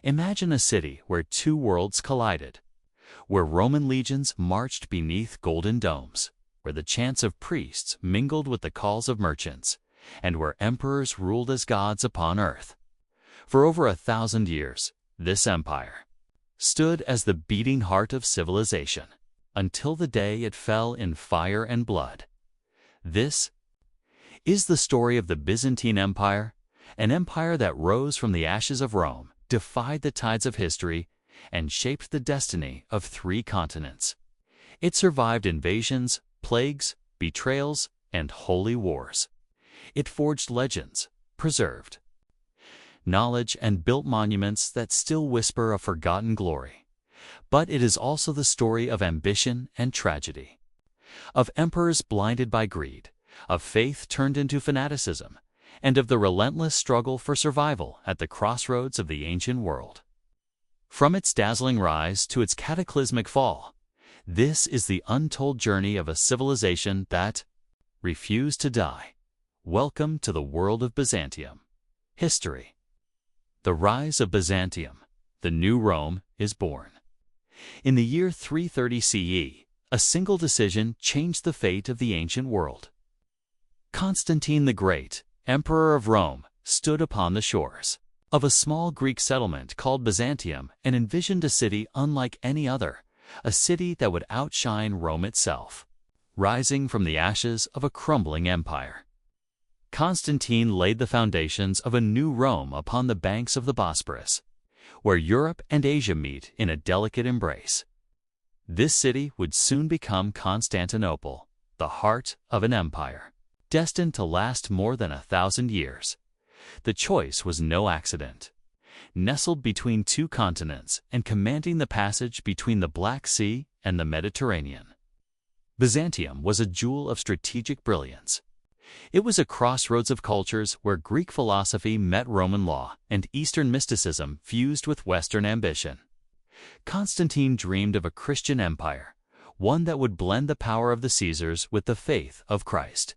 Imagine a city where two worlds collided, where Roman legions marched beneath golden domes, where the chants of priests mingled with the calls of merchants, and where emperors ruled as gods upon earth. For over 1,000 years, this empire stood as the beating heart of civilization, until the day it fell in fire and blood. This is the story of the Byzantine Empire, an empire that rose from the ashes of Rome, defied the tides of history, and shaped the destiny of 3 continents. It survived invasions, plagues, betrayals, and holy wars. It forged legends, preserved knowledge, and built monuments that still whisper of forgotten glory. But it is also the story of ambition and tragedy, of emperors blinded by greed, of faith turned into fanaticism, and of the relentless struggle for survival at the crossroads of the ancient world. From its dazzling rise to its cataclysmic fall, this is the untold journey of a civilization that refused to die. Welcome to the world of Byzantium. History. The rise of Byzantium, the new Rome, is born. In the year 330 CE, a single decision changed the fate of the ancient world. Constantine the Great, Emperor of Rome, stood upon the shores of a small Greek settlement called Byzantium and envisioned a city unlike any other, a city that would outshine Rome itself, rising from the ashes of a crumbling empire. Constantine laid the foundations of a new Rome upon the banks of the Bosporus, where Europe and Asia meet in a delicate embrace. This city would soon become Constantinople, the heart of an empire, destined to last more than 1,000 years. The choice was no accident. Nestled between 2 continents and commanding the passage between the Black Sea and the Mediterranean, Byzantium was a jewel of strategic brilliance. It was a crossroads of cultures where Greek philosophy met Roman law and Eastern mysticism fused with Western ambition. Constantine dreamed of a Christian empire, one that would blend the power of the Caesars with the faith of Christ.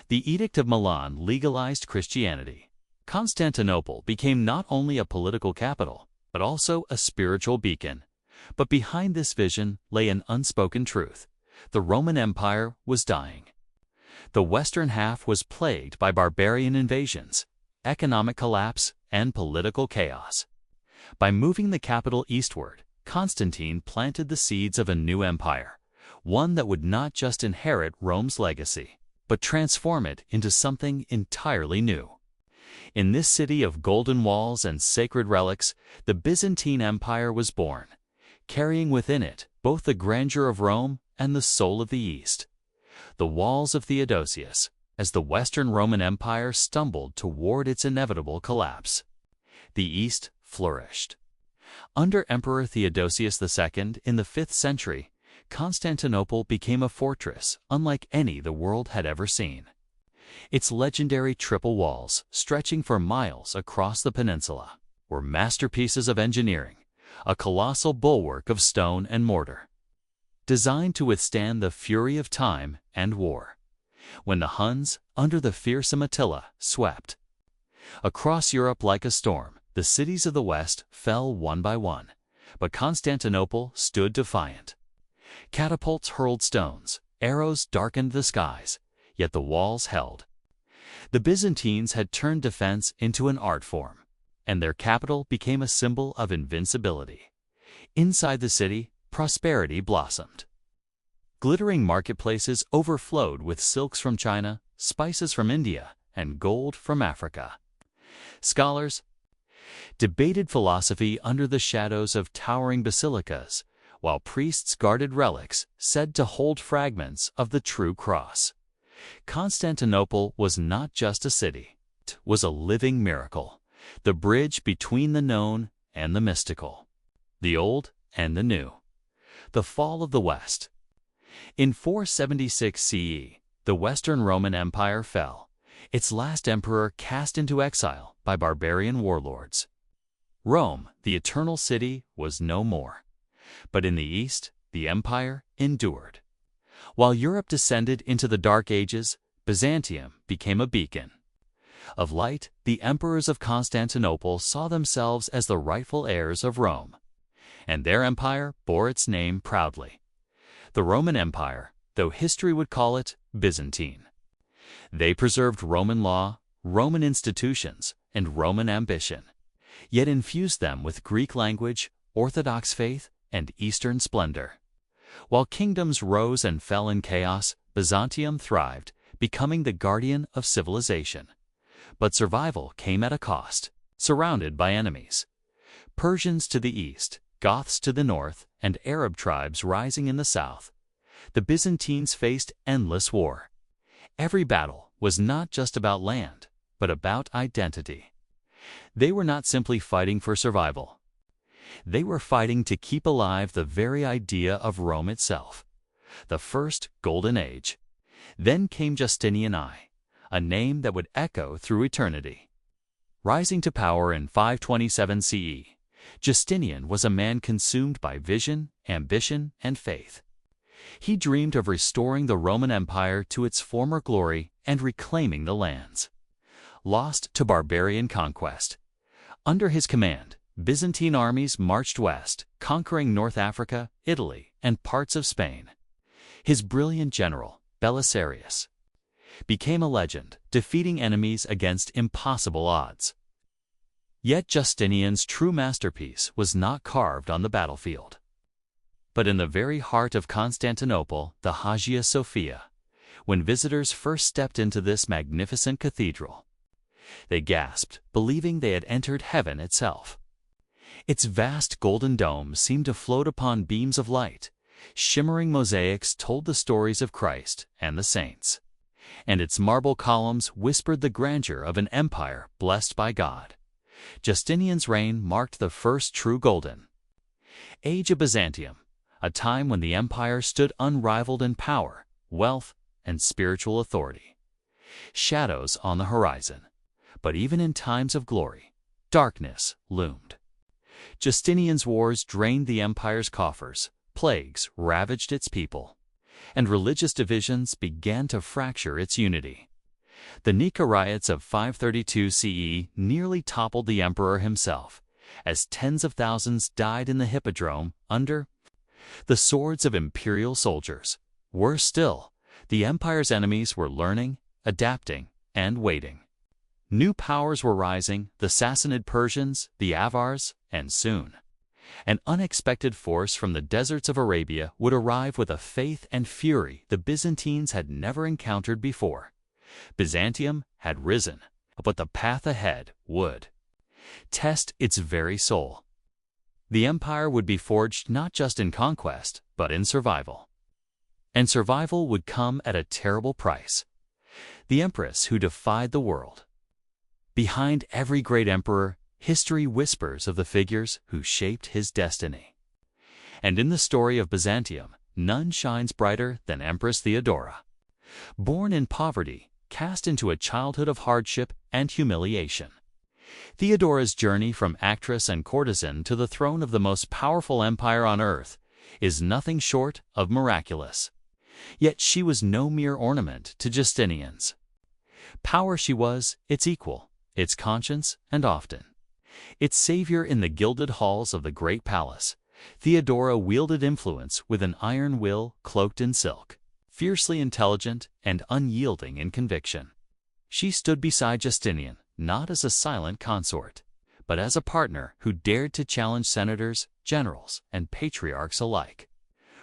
The Edict of Milan legalized Christianity. Constantinople became not only a political capital, but also a spiritual beacon. But behind this vision lay an unspoken truth. The Roman Empire was dying. The western half was plagued by barbarian invasions, economic collapse, and political chaos. By moving the capital eastward, Constantine planted the seeds of a new empire, one that would not just inherit Rome's legacy, but transform it into something entirely new. In this city of golden walls and sacred relics, the Byzantine Empire was born, carrying within it both the grandeur of Rome and the soul of the East. The walls of Theodosius, as the Western Roman Empire stumbled toward its inevitable collapse. The East flourished. Under Emperor Theodosius II in the 5th century, Constantinople became a fortress unlike any the world had ever seen. Its legendary triple walls, stretching for miles across the peninsula, were masterpieces of engineering, a colossal bulwark of stone and mortar, designed to withstand the fury of time and war. When the Huns, under the fearsome Attila, swept across Europe like a storm, the cities of the West fell one by one, but Constantinople stood defiant. Catapults hurled stones, arrows darkened the skies, yet the walls held. The Byzantines had turned defense into an art form, and their capital became a symbol of invincibility. Inside the city, prosperity blossomed. Glittering marketplaces overflowed with silks from China, spices from India, and gold from Africa. Scholars debated philosophy under the shadows of towering basilicas, while priests guarded relics said to hold fragments of the true cross. Constantinople was not just a city, it was a living miracle, the bridge between the known and the mystical, the old and the new. The fall of the West. In 476 CE, the Western Roman Empire fell, its last emperor cast into exile by barbarian warlords. Rome, the eternal city, was no more. But in the East, the empire endured. While Europe descended into the Dark Ages, Byzantium became a beacon. Of light, the emperors of Constantinople saw themselves as the rightful heirs of Rome, and their empire bore its name proudly. The Roman Empire, though history would call it Byzantine. They preserved Roman law, Roman institutions, and Roman ambition, yet infused them with Greek language, Orthodox faith, and Eastern splendor. While kingdoms rose and fell in chaos, Byzantium thrived, becoming the guardian of civilization. But survival came at a cost, surrounded by enemies. Persians to the east, Goths to the north, and Arab tribes rising in the south. The Byzantines faced endless war. Every battle was not just about land, but about identity. They were not simply fighting for survival. They were fighting to keep alive the very idea of Rome itself, the first golden age. Then came Justinian I, a name that would echo through eternity. Rising to power in 527 CE, Justinian was a man consumed by vision, ambition, and faith. He dreamed of restoring the Roman Empire to its former glory and reclaiming the lands lost to barbarian conquest. Under his command, Byzantine armies marched west, conquering North Africa, Italy, and parts of Spain. His brilliant general, Belisarius, became a legend, defeating enemies against impossible odds. Yet Justinian's true masterpiece was not carved on the battlefield, but in the very heart of Constantinople, the Hagia Sophia. When visitors first stepped into this magnificent cathedral, they gasped, believing they had entered heaven itself. Its vast golden dome seemed to float upon beams of light. Shimmering mosaics told the stories of Christ and the saints, and its marble columns whispered the grandeur of an empire blessed by God. Justinian's reign marked the first true golden age of Byzantium, a time when the empire stood unrivaled in power, wealth, and spiritual authority. Shadows on the horizon, but even in times of glory, darkness loomed. Justinian's wars drained the empire's coffers, plagues ravaged its people, and religious divisions began to fracture its unity. The Nika riots of 532 CE nearly toppled the emperor himself, as tens of thousands died in the hippodrome under the swords of imperial soldiers. Worse still, the empire's enemies were learning, adapting, and waiting. New powers were rising, the Sassanid Persians, the Avars, and soon an unexpected force from the deserts of Arabia would arrive with a faith and fury the Byzantines had never encountered before. Byzantium had risen, but the path ahead would test its very soul. The empire would be forged not just in conquest, but in survival. And survival would come at a terrible price. The empress who defied the world. Behind every great emperor, history whispers of the figures who shaped his destiny. And in the story of Byzantium, none shines brighter than Empress Theodora. Born in poverty, cast into a childhood of hardship and humiliation. Theodora's journey from actress and courtesan to the throne of the most powerful empire on earth is nothing short of miraculous. Yet she was no mere ornament to Justinian's. Power she was its equal, its conscience, and often its savior in the gilded halls of the great palace. Theodora wielded influence with an iron will cloaked in silk, fiercely intelligent and unyielding in conviction. She stood beside Justinian, not as a silent consort, but as a partner who dared to challenge senators, generals, and patriarchs alike.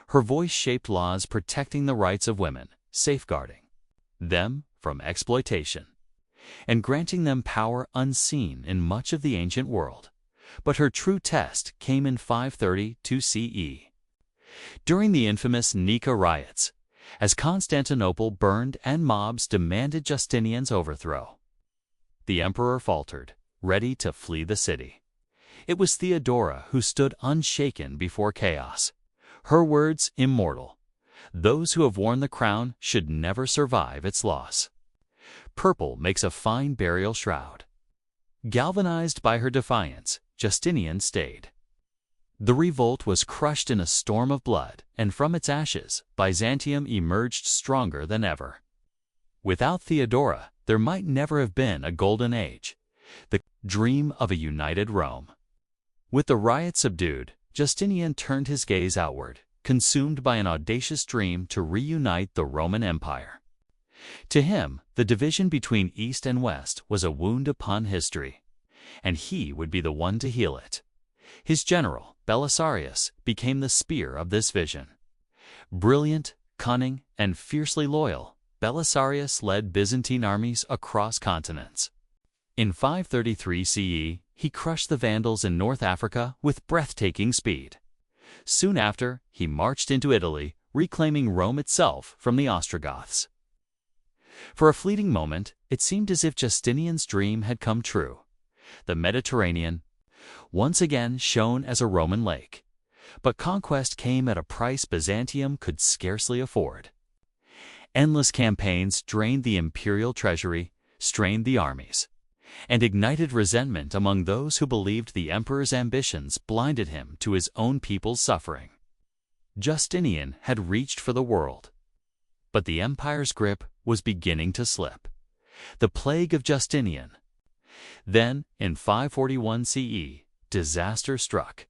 Her voice shaped laws protecting the rights of women, safeguarding them from exploitation, and granting them power unseen in much of the ancient world. But her true test came in 532 CE, during the infamous Nika riots, as Constantinople burned and mobs demanded Justinian's overthrow. The emperor faltered, ready to flee the city. It was Theodora who stood unshaken before chaos. Her words immortal. Those who have worn the crown should never survive its loss. Purple makes a fine burial shroud. Galvanized by her defiance, Justinian stayed. The revolt was crushed in a storm of blood, and from its ashes, Byzantium emerged stronger than ever. Without Theodora, there might never have been a golden age, the dream of a united Rome. With the riot subdued, Justinian turned his gaze outward, consumed by an audacious dream to reunite the Roman Empire. To him, the division between East and West was a wound upon history, and he would be the one to heal it. His general, Belisarius, became the spear of this vision. Brilliant, cunning, and fiercely loyal, Belisarius led Byzantine armies across continents. In 533 CE, he crushed the Vandals in North Africa with breathtaking speed. Soon after, he marched into Italy, reclaiming Rome itself from the Ostrogoths. For a fleeting moment, it seemed as if Justinian's dream had come true. The Mediterranean, once again shone as a Roman lake. But conquest came at a price Byzantium could scarcely afford. Endless campaigns drained the imperial treasury, strained the armies, and ignited resentment among those who believed the emperor's ambitions blinded him to his own people's suffering. Justinian had reached for the world, but the empire's grip was beginning to slip. The plague of Justinian. Then, in 541 CE, disaster struck.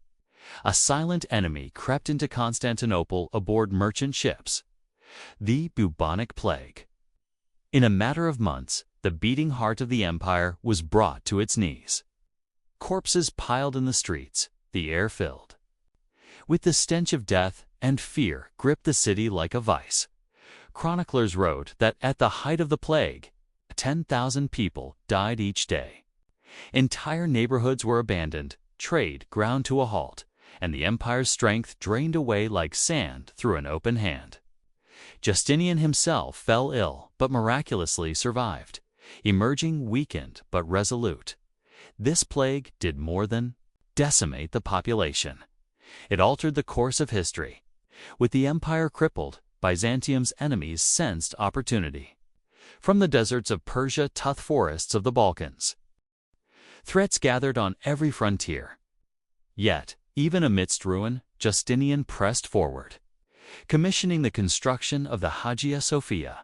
A silent enemy crept into Constantinople aboard merchant ships. The bubonic plague. In a matter of months, the beating heart of the empire was brought to its knees. Corpses piled in the streets, the air filled with the stench of death, and fear gripped the city like a vice. Chroniclers wrote that at the height of the plague, 10,000 people died each day. Entire neighborhoods were abandoned, trade ground to a halt, and the empire's strength drained away like sand through an open hand. Justinian himself fell ill, but miraculously survived, emerging weakened but resolute. This plague did more than decimate the population. It altered the course of history. With the empire crippled, Byzantium's enemies sensed opportunity. From the deserts of Persia to the forests of the Balkans, threats gathered on every frontier. Yet, even amidst ruin, Justinian pressed forward, commissioning the construction of the Hagia Sophia,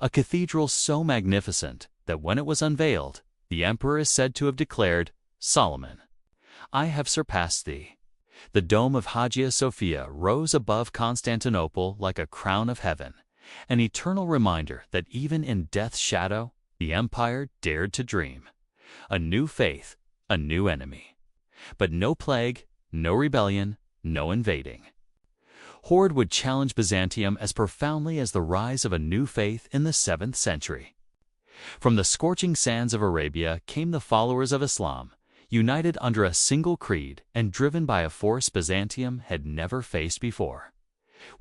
a cathedral so magnificent that when it was unveiled, the emperor is said to have declared, "Solomon, I have surpassed thee." The dome of Hagia Sophia rose above Constantinople like a crown of heaven, an eternal reminder that even in death's shadow, the empire dared to dream. A new faith, a new enemy. But no plague, no rebellion, no invading. Horde would challenge Byzantium as profoundly as the rise of a new faith in the 7th century. From the scorching sands of Arabia came the followers of Islam, united under a single creed and driven by a force Byzantium had never faced before.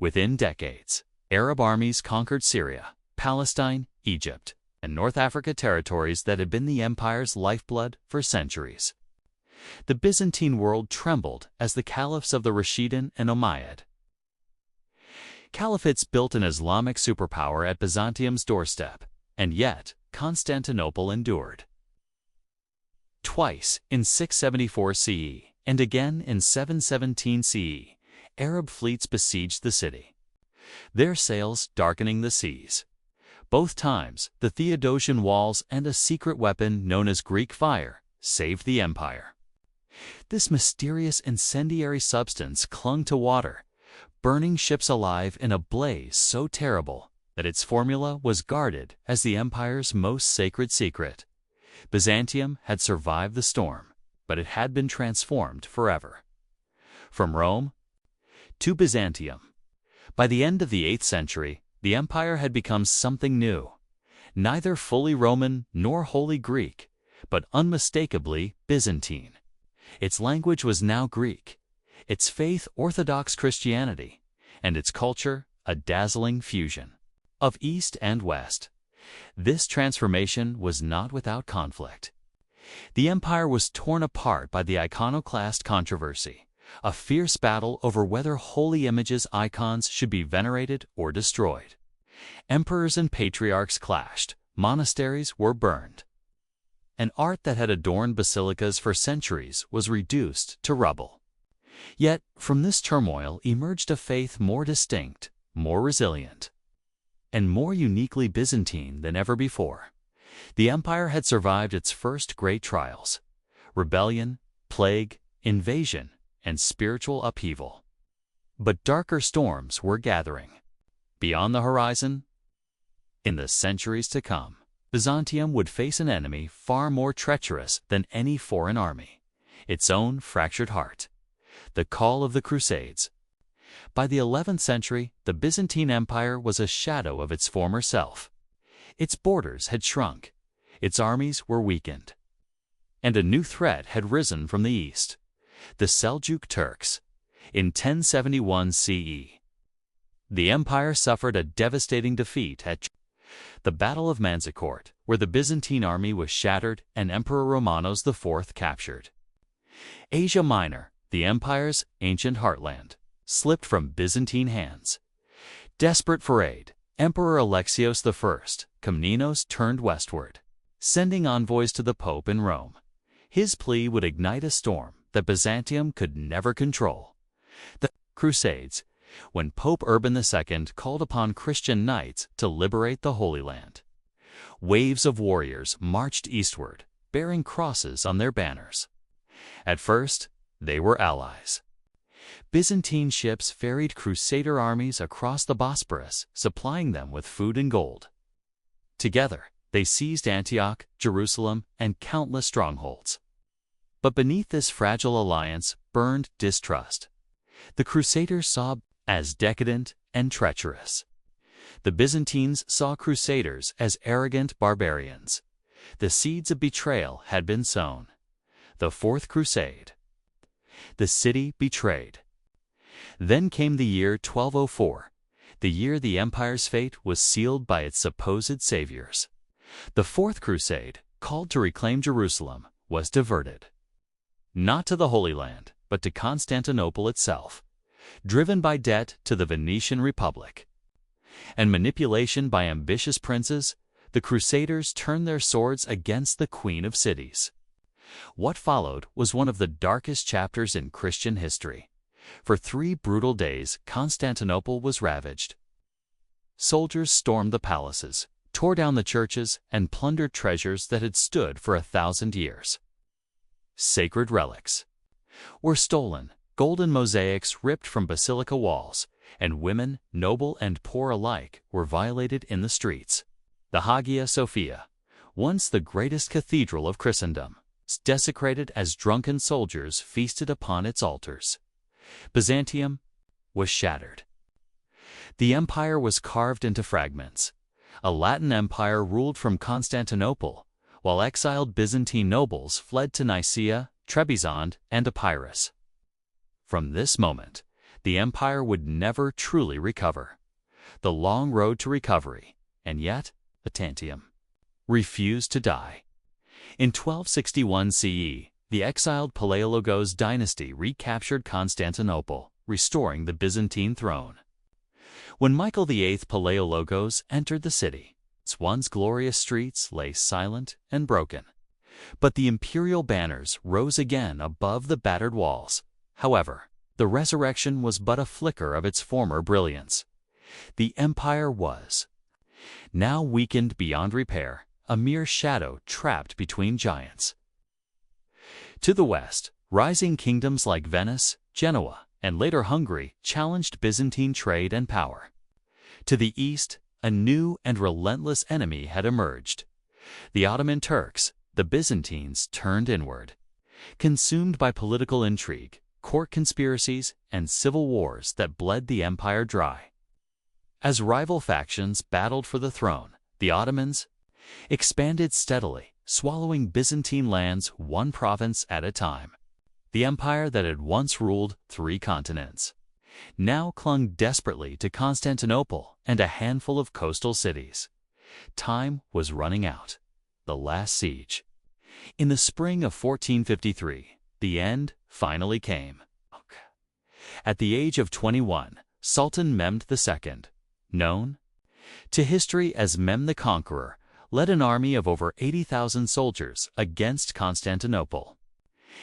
Within decades, Arab armies conquered Syria, Palestine, Egypt, and North Africa, territories that had been the empire's lifeblood for centuries. The Byzantine world trembled as the caliphs of the Rashidun and Umayyad caliphates built an Islamic superpower at Byzantium's doorstep, and yet Constantinople endured. Twice in 674 CE and again in 717 CE, Arab fleets besieged the city, their sails darkening the seas. Both times, the Theodosian walls and a secret weapon known as Greek fire saved the empire. This mysterious incendiary substance clung to water, burning ships alive in a blaze so terrible that its formula was guarded as the empire's most sacred secret. Byzantium had survived the storm, but it had been transformed forever. From Rome to Byzantium. By the end of the 8th century, the empire had become something new, neither fully Roman nor wholly Greek, but unmistakably Byzantine. Its language was now Greek, its faith Orthodox Christianity, and its culture a dazzling fusion of East and West. This transformation was not without conflict. The empire was torn apart by the iconoclast controversy, a fierce battle over whether holy images' icons should be venerated or destroyed. Emperors and patriarchs clashed, monasteries were burned. An art that had adorned basilicas for centuries was reduced to rubble. Yet, from this turmoil emerged a faith more distinct, more resilient, and more uniquely Byzantine than ever before. The empire had survived its first great trials: rebellion, plague, invasion, and spiritual upheaval. But darker storms were gathering. Beyond the horizon, in the centuries to come, Byzantium would face an enemy far more treacherous than any foreign army: its own fractured heart. The call of the Crusades. By the 11th century, the Byzantine Empire was a shadow of its former self. Its borders had shrunk, its armies were weakened, and a new threat had risen from the east: the Seljuk Turks. In 1071 CE, the empire suffered a devastating defeat at the Battle of Manzikert, where the Byzantine army was shattered and Emperor Romanos IV captured. Asia Minor, the empire's ancient heartland, slipped from Byzantine hands. Desperate for aid, Emperor Alexios I Komnenos turned westward, sending envoys to the Pope in Rome. His plea would ignite a storm that Byzantium could never control: the Crusades, when Pope Urban II called upon Christian knights to liberate the Holy Land. Waves of warriors marched eastward, bearing crosses on their banners. At first, they were allies. Byzantine ships ferried Crusader armies across the Bosporus, supplying them with food and gold. Together, they seized Antioch, Jerusalem, and countless strongholds. But beneath this fragile alliance burned distrust. The Crusaders saw as decadent and treacherous. The Byzantines saw Crusaders as arrogant barbarians. The seeds of betrayal had been sown. The Fourth Crusade. The city betrayed. Then came the year 1204, the year the empire's fate was sealed by its supposed saviors. The Fourth Crusade, called to reclaim Jerusalem, was diverted. Not to the Holy Land, but to Constantinople itself, driven by debt to the Venetian Republic and manipulation by ambitious princes. The Crusaders turned their swords against the Queen of Cities. What followed was one of the darkest chapters in Christian history. For 3 brutal days, Constantinople was ravaged. Soldiers stormed the palaces, tore down the churches, and plundered treasures that had stood for 1,000 years. Sacred relics were stolen, golden mosaics ripped from basilica walls, and women, noble and poor alike, were violated in the streets. The Hagia Sophia, once the greatest cathedral of Christendom, desecrated as drunken soldiers feasted upon its altars. Byzantium was shattered. The empire was carved into fragments. A Latin empire ruled from Constantinople, while exiled Byzantine nobles fled to Nicaea, Trebizond, and Epirus. From this moment, the empire would never truly recover. The long road to recovery, and yet Byzantium refused to die. In 1261 CE, the exiled Palaiologos dynasty recaptured Constantinople, restoring the Byzantine throne. When Michael VIII Palaiologos entered the city, its once glorious streets lay silent and broken. But the imperial banners rose again above the battered walls. However, the resurrection was but a flicker of its former brilliance. The empire was now weakened beyond repair, a mere shadow trapped between giants. To the west, rising kingdoms like Venice, Genoa, and later Hungary challenged Byzantine trade and power. To the east, a new and relentless enemy had emerged. The Ottoman Turks. The Byzantines turned inward, consumed by political intrigue, court conspiracies, and civil wars that bled the empire dry. As rival factions battled for the throne, the Ottomans expanded steadily, swallowing Byzantine lands one province at a time. The empire that had once ruled 3 continents now clung desperately to Constantinople and a handful of coastal cities. Time was running out. The last siege. In the spring of 1453, the end finally came. At the age of 21, Sultan Mehmed II, known to history as Mehmed the Conqueror, led an army of over 80,000 soldiers against Constantinople.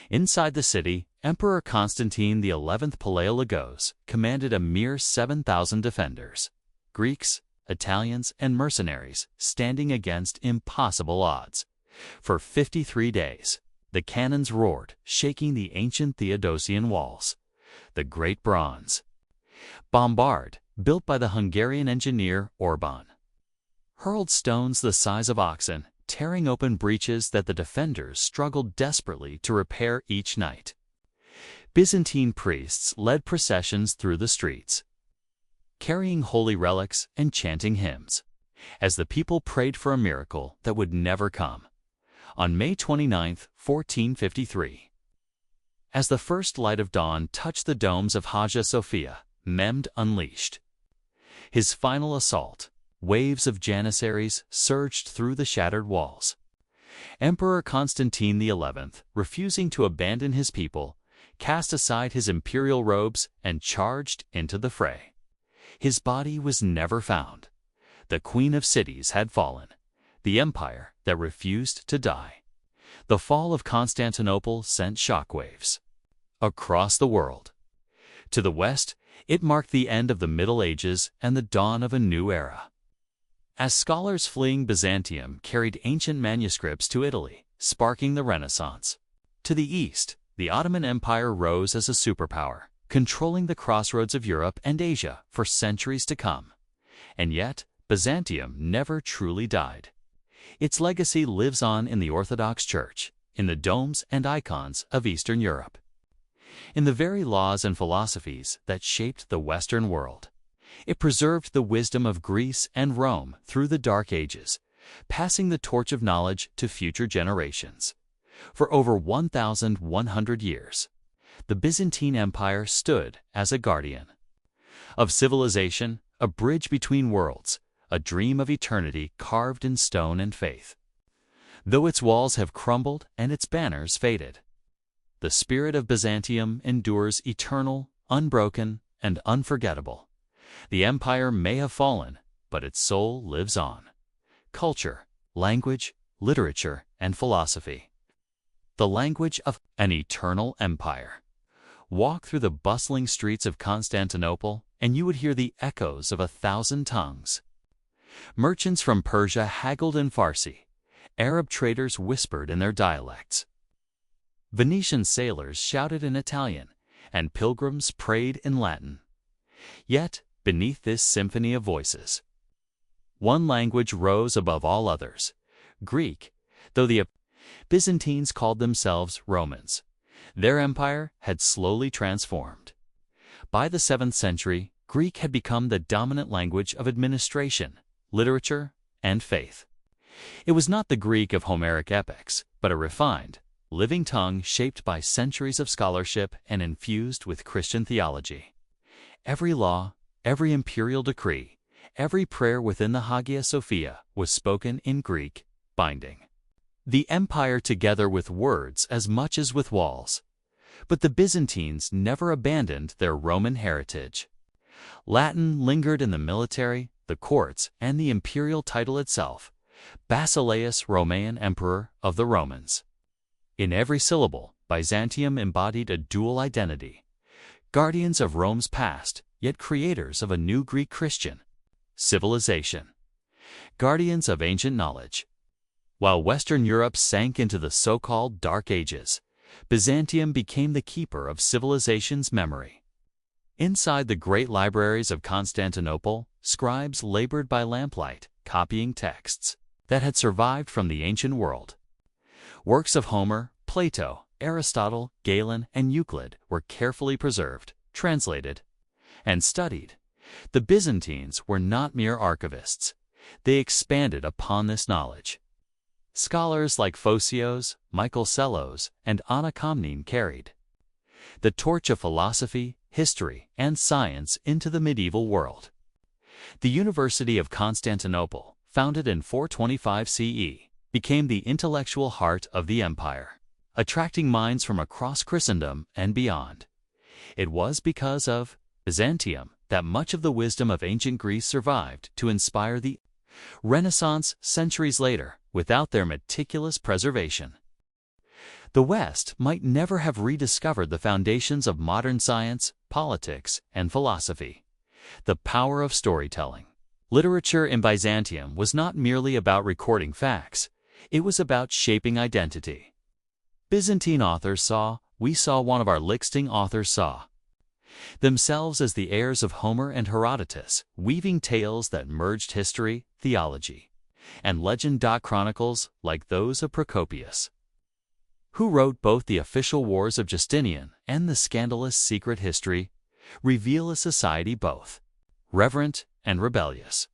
Inside the city, Emperor Constantine XI Palaiologos commanded a mere 7,000 defenders: Greeks, Italians, and mercenaries standing against impossible odds. For 53 days, the cannons roared, shaking the ancient Theodosian walls. The Great Bronze Bombard, built by the Hungarian engineer Orban, hurled stones the size of oxen, tearing open breaches that the defenders struggled desperately to repair each night. Byzantine priests led processions through the streets, carrying holy relics and chanting hymns, as the people prayed for a miracle that would never come. On May 29, 1453, as the first light of dawn touched the domes of Hagia Sophia, Mehmed unleashed his final assault. Waves of Janissaries surged through the shattered walls. Emperor Constantine XI, refusing to abandon his people, cast aside his imperial robes and charged into the fray. His body was never found. The Queen of Cities had fallen, the empire that refused to die. The fall of Constantinople sent shockwaves across the world. To the west, it marked the end of the Middle Ages and the dawn of a new era. As scholars fleeing Byzantium carried ancient manuscripts to Italy, sparking the Renaissance. To the east, the Ottoman Empire rose as a superpower, controlling the crossroads of Europe and Asia for centuries to come. And yet, Byzantium never truly died. Its legacy lives on in the Orthodox Church, in the domes and icons of Eastern Europe, in the very laws and philosophies that shaped the Western world. It preserved the wisdom of Greece and Rome through the Dark Ages, passing the torch of knowledge to future generations. For over 1,100 years, the Byzantine Empire stood as a guardian of civilization, a bridge between worlds, a dream of eternity carved in stone and faith. Though its walls have crumbled and its banners faded, the spirit of Byzantium endures eternal, unbroken, and unforgettable. The empire may have fallen, but its soul lives on. Culture, language, literature, and philosophy. The language of an eternal empire. Walk through the bustling streets of Constantinople, and you would hear the echoes of 1,000 tongues. Merchants from Persia haggled in Farsi. Arab traders whispered in their dialects. Venetian sailors shouted in Italian, and pilgrims prayed in Latin. Yet, beneath this symphony of voices, one language rose above all others: Greek. Though the Byzantines called themselves Romans, their empire had slowly transformed. By the 7th century, Greek had become the dominant language of administration, literature, and faith. It was not the Greek of Homeric epics, but a refined, living tongue shaped by centuries of scholarship and infused with Christian theology. Every law, every imperial decree, every prayer within the Hagia Sophia was spoken in Greek, binding the empire together with words as much as with walls. But the Byzantines never abandoned their Roman heritage. Latin lingered in the military, the courts, and the imperial title itself: Basileus Romaean Emperor of the Romans. In every syllable, Byzantium embodied a dual identity: guardians of Rome's past, yet creators of a new Greek Christian civilization. Guardians of ancient knowledge. While Western Europe sank into the so-called Dark Ages, Byzantium became the keeper of civilization's memory. Inside the great libraries of Constantinople, scribes labored by lamplight, copying texts that had survived from the ancient world. Works of Homer, Plato, Aristotle, Galen, and Euclid were carefully preserved, translated, and studied. The Byzantines were not mere archivists. They expanded upon this knowledge. Scholars like Phocios, Michael Sellos, and Anna Komnene carried the torch of philosophy, history, and science into the medieval world. The University of Constantinople, founded in 425 CE, became the intellectual heart of the empire, attracting minds from across Christendom and beyond. It was because of Byzantium that much of the wisdom of ancient Greece survived to inspire the Renaissance centuries later. Without their meticulous preservation, the West might never have rediscovered the foundations of modern science, politics, and philosophy. The power of storytelling. Literature in Byzantium was not merely about recording facts, it was about shaping identity. Byzantine authors saw, one of our Lixting authors saw, themselves as the heirs of Homer and Herodotus, weaving tales that merged history, theology, and legend. Chronicles like those of Procopius, who wrote both the official wars of Justinian and the scandalous secret history, reveal a society both reverent and rebellious.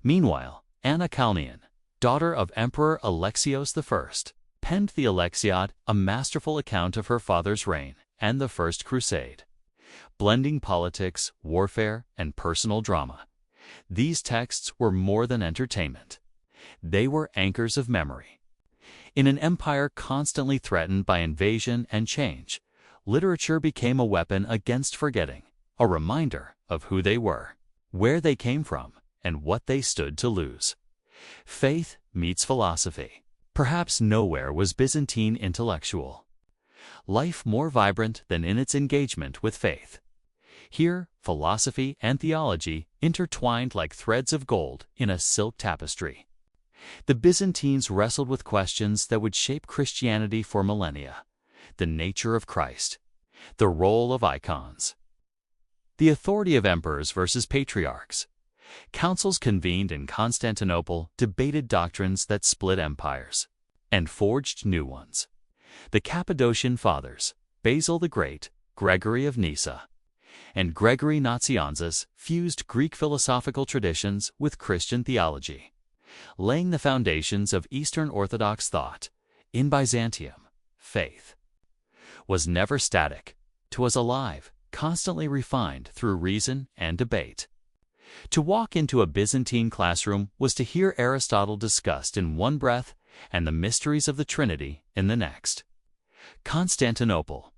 Meanwhile, Anna Kalnian, daughter of Emperor Alexios I, penned the Alexiad, a masterful account of her father's reign and the First Crusade. Blending politics, warfare, and personal drama, these texts were more than entertainment. They were anchors of memory. In an empire constantly threatened by invasion and change, literature became a weapon against forgetting, a reminder of who they were, where they came from, and what they stood to lose. Faith meets philosophy. Perhaps nowhere was Byzantine intellectual life more vibrant than in its engagement with faith. Here, philosophy and theology intertwined like threads of gold in a silk tapestry. The Byzantines wrestled with questions that would shape Christianity for millennia: the nature of Christ, the role of icons, the authority of emperors versus patriarchs. Councils convened in Constantinople debated doctrines that split empires and forged new ones. The Cappadocian Fathers, Basil the Great, Gregory of Nyssa, and Gregory Nazianzus fused Greek philosophical traditions with Christian theology, laying the foundations of Eastern Orthodox thought. In Byzantium, faith was never static. 'Twas alive, constantly refined through reason and debate. To walk into a Byzantine classroom was to hear Aristotle discussed in one breath and the mysteries of the Trinity in the next. Constantinople,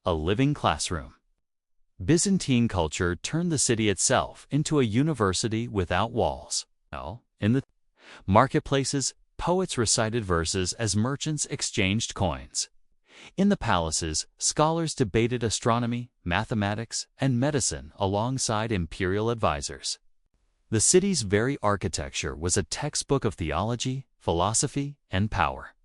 a living classroom. Byzantine culture turned the city itself into a university without walls. In the marketplaces, poets recited verses as merchants exchanged coins. In the palaces, scholars debated astronomy, mathematics, and medicine alongside imperial advisors. The city's very architecture was a textbook of theology, philosophy, and power.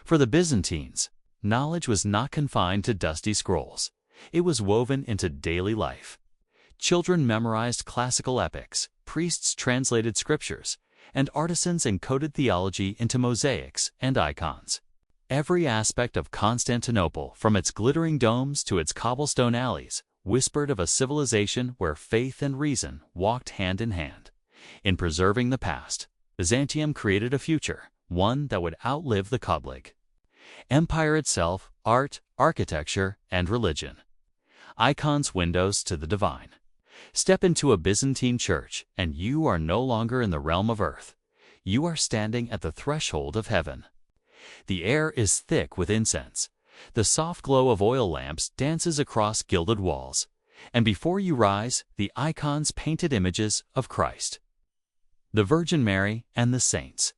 For the Byzantines, knowledge was not confined to dusty scrolls. It was woven into daily life. Children memorized classical epics, priests translated scriptures, and artisans encoded theology into mosaics and icons. Every aspect of Constantinople, from its glittering domes to its cobblestone alleys, whispered of a civilization where faith and reason walked hand in hand. In preserving the past, Byzantium created a future, one that would outlive the Koblig Empire itself, art, architecture, and religion. Icons, windows to the divine. Step into a Byzantine church, and you are no longer in the realm of earth. You are standing at the threshold of heaven. The air is thick with incense. The soft glow of oil lamps dances across gilded walls, and before you rise, the icons painted images of Christ, the Virgin Mary, and the saints.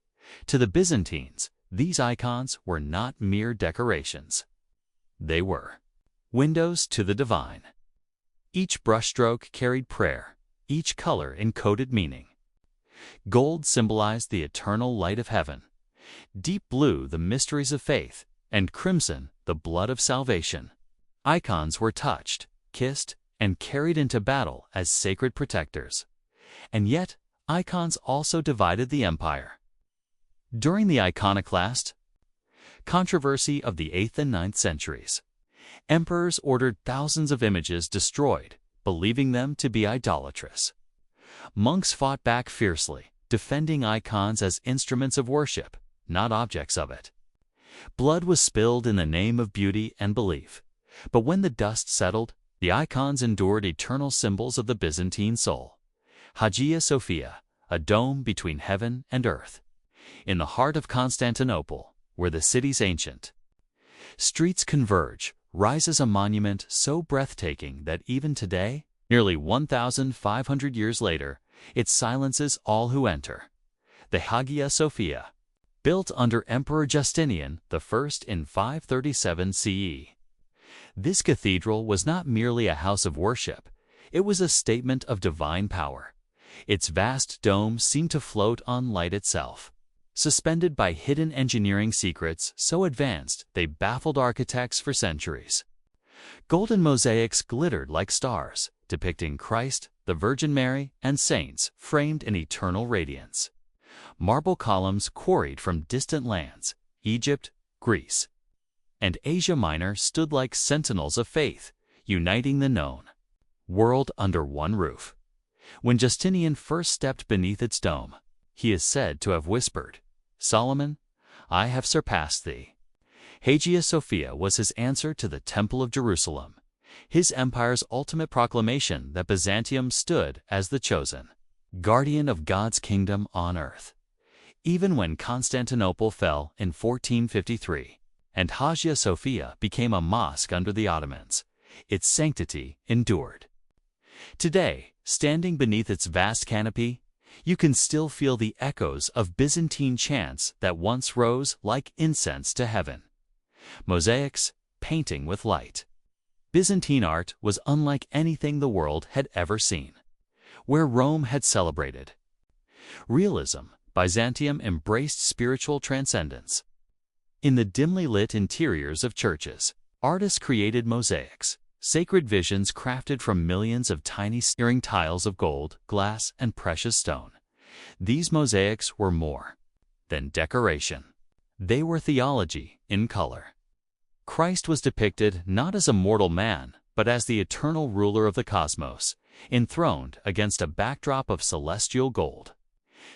To the Byzantines, these icons were not mere decorations. They were windows to the divine. Each brushstroke carried prayer, each color encoded meaning. Gold symbolized the eternal light of heaven, deep blue the mysteries of faith, and crimson the blood of salvation. Icons were touched, kissed, and carried into battle as sacred protectors. And yet, icons also divided the empire. During the iconoclast controversy of the 8th and 9th centuries, emperors ordered thousands of images destroyed, believing them to be idolatrous. Monks fought back fiercely, defending icons as instruments of worship, not objects of it. Blood was spilled in the name of beauty and belief, but when the dust settled, the icons endured eternal symbols of the Byzantine soul. Hagia Sophia, a dome between heaven and earth. In the heart of Constantinople, where the city's ancient streets converge, rises a monument so breathtaking that even today, nearly 1,500 years later, it silences all who enter. The Hagia Sophia, built under Emperor Justinian I in 537 CE. This cathedral was not merely a house of worship, it was a statement of divine power. Its vast dome seemed to float on light itself, suspended by hidden engineering secrets so advanced they baffled architects for centuries. Golden mosaics glittered like stars, depicting Christ, the Virgin Mary, and saints framed in eternal radiance. Marble columns quarried from distant lands, Egypt, Greece, and Asia Minor stood like sentinels of faith, uniting the known world under one roof. When Justinian first stepped beneath its dome, he is said to have whispered, "Solomon, I have surpassed thee." Hagia Sophia was his answer to the Temple of Jerusalem, his empire's ultimate proclamation that Byzantium stood as the chosen guardian of God's kingdom on earth. Even when Constantinople fell in 1453 and Hagia Sophia became a mosque under the Ottomans, its sanctity endured. Today, standing beneath its vast canopy, you can still feel the echoes of Byzantine chants that once rose like incense to heaven. Mosaics, painting with light. Byzantine art was unlike anything the world had ever seen. Where Rome had celebrated realism, Byzantium embraced spiritual transcendence. In the dimly lit interiors of churches, artists created mosaics, sacred visions crafted from millions of tiny searing tiles of gold, glass, and precious stone. These mosaics were more than decoration. They were theology in color. Christ was depicted not as a mortal man, but as the eternal ruler of the cosmos, enthroned against a backdrop of celestial gold.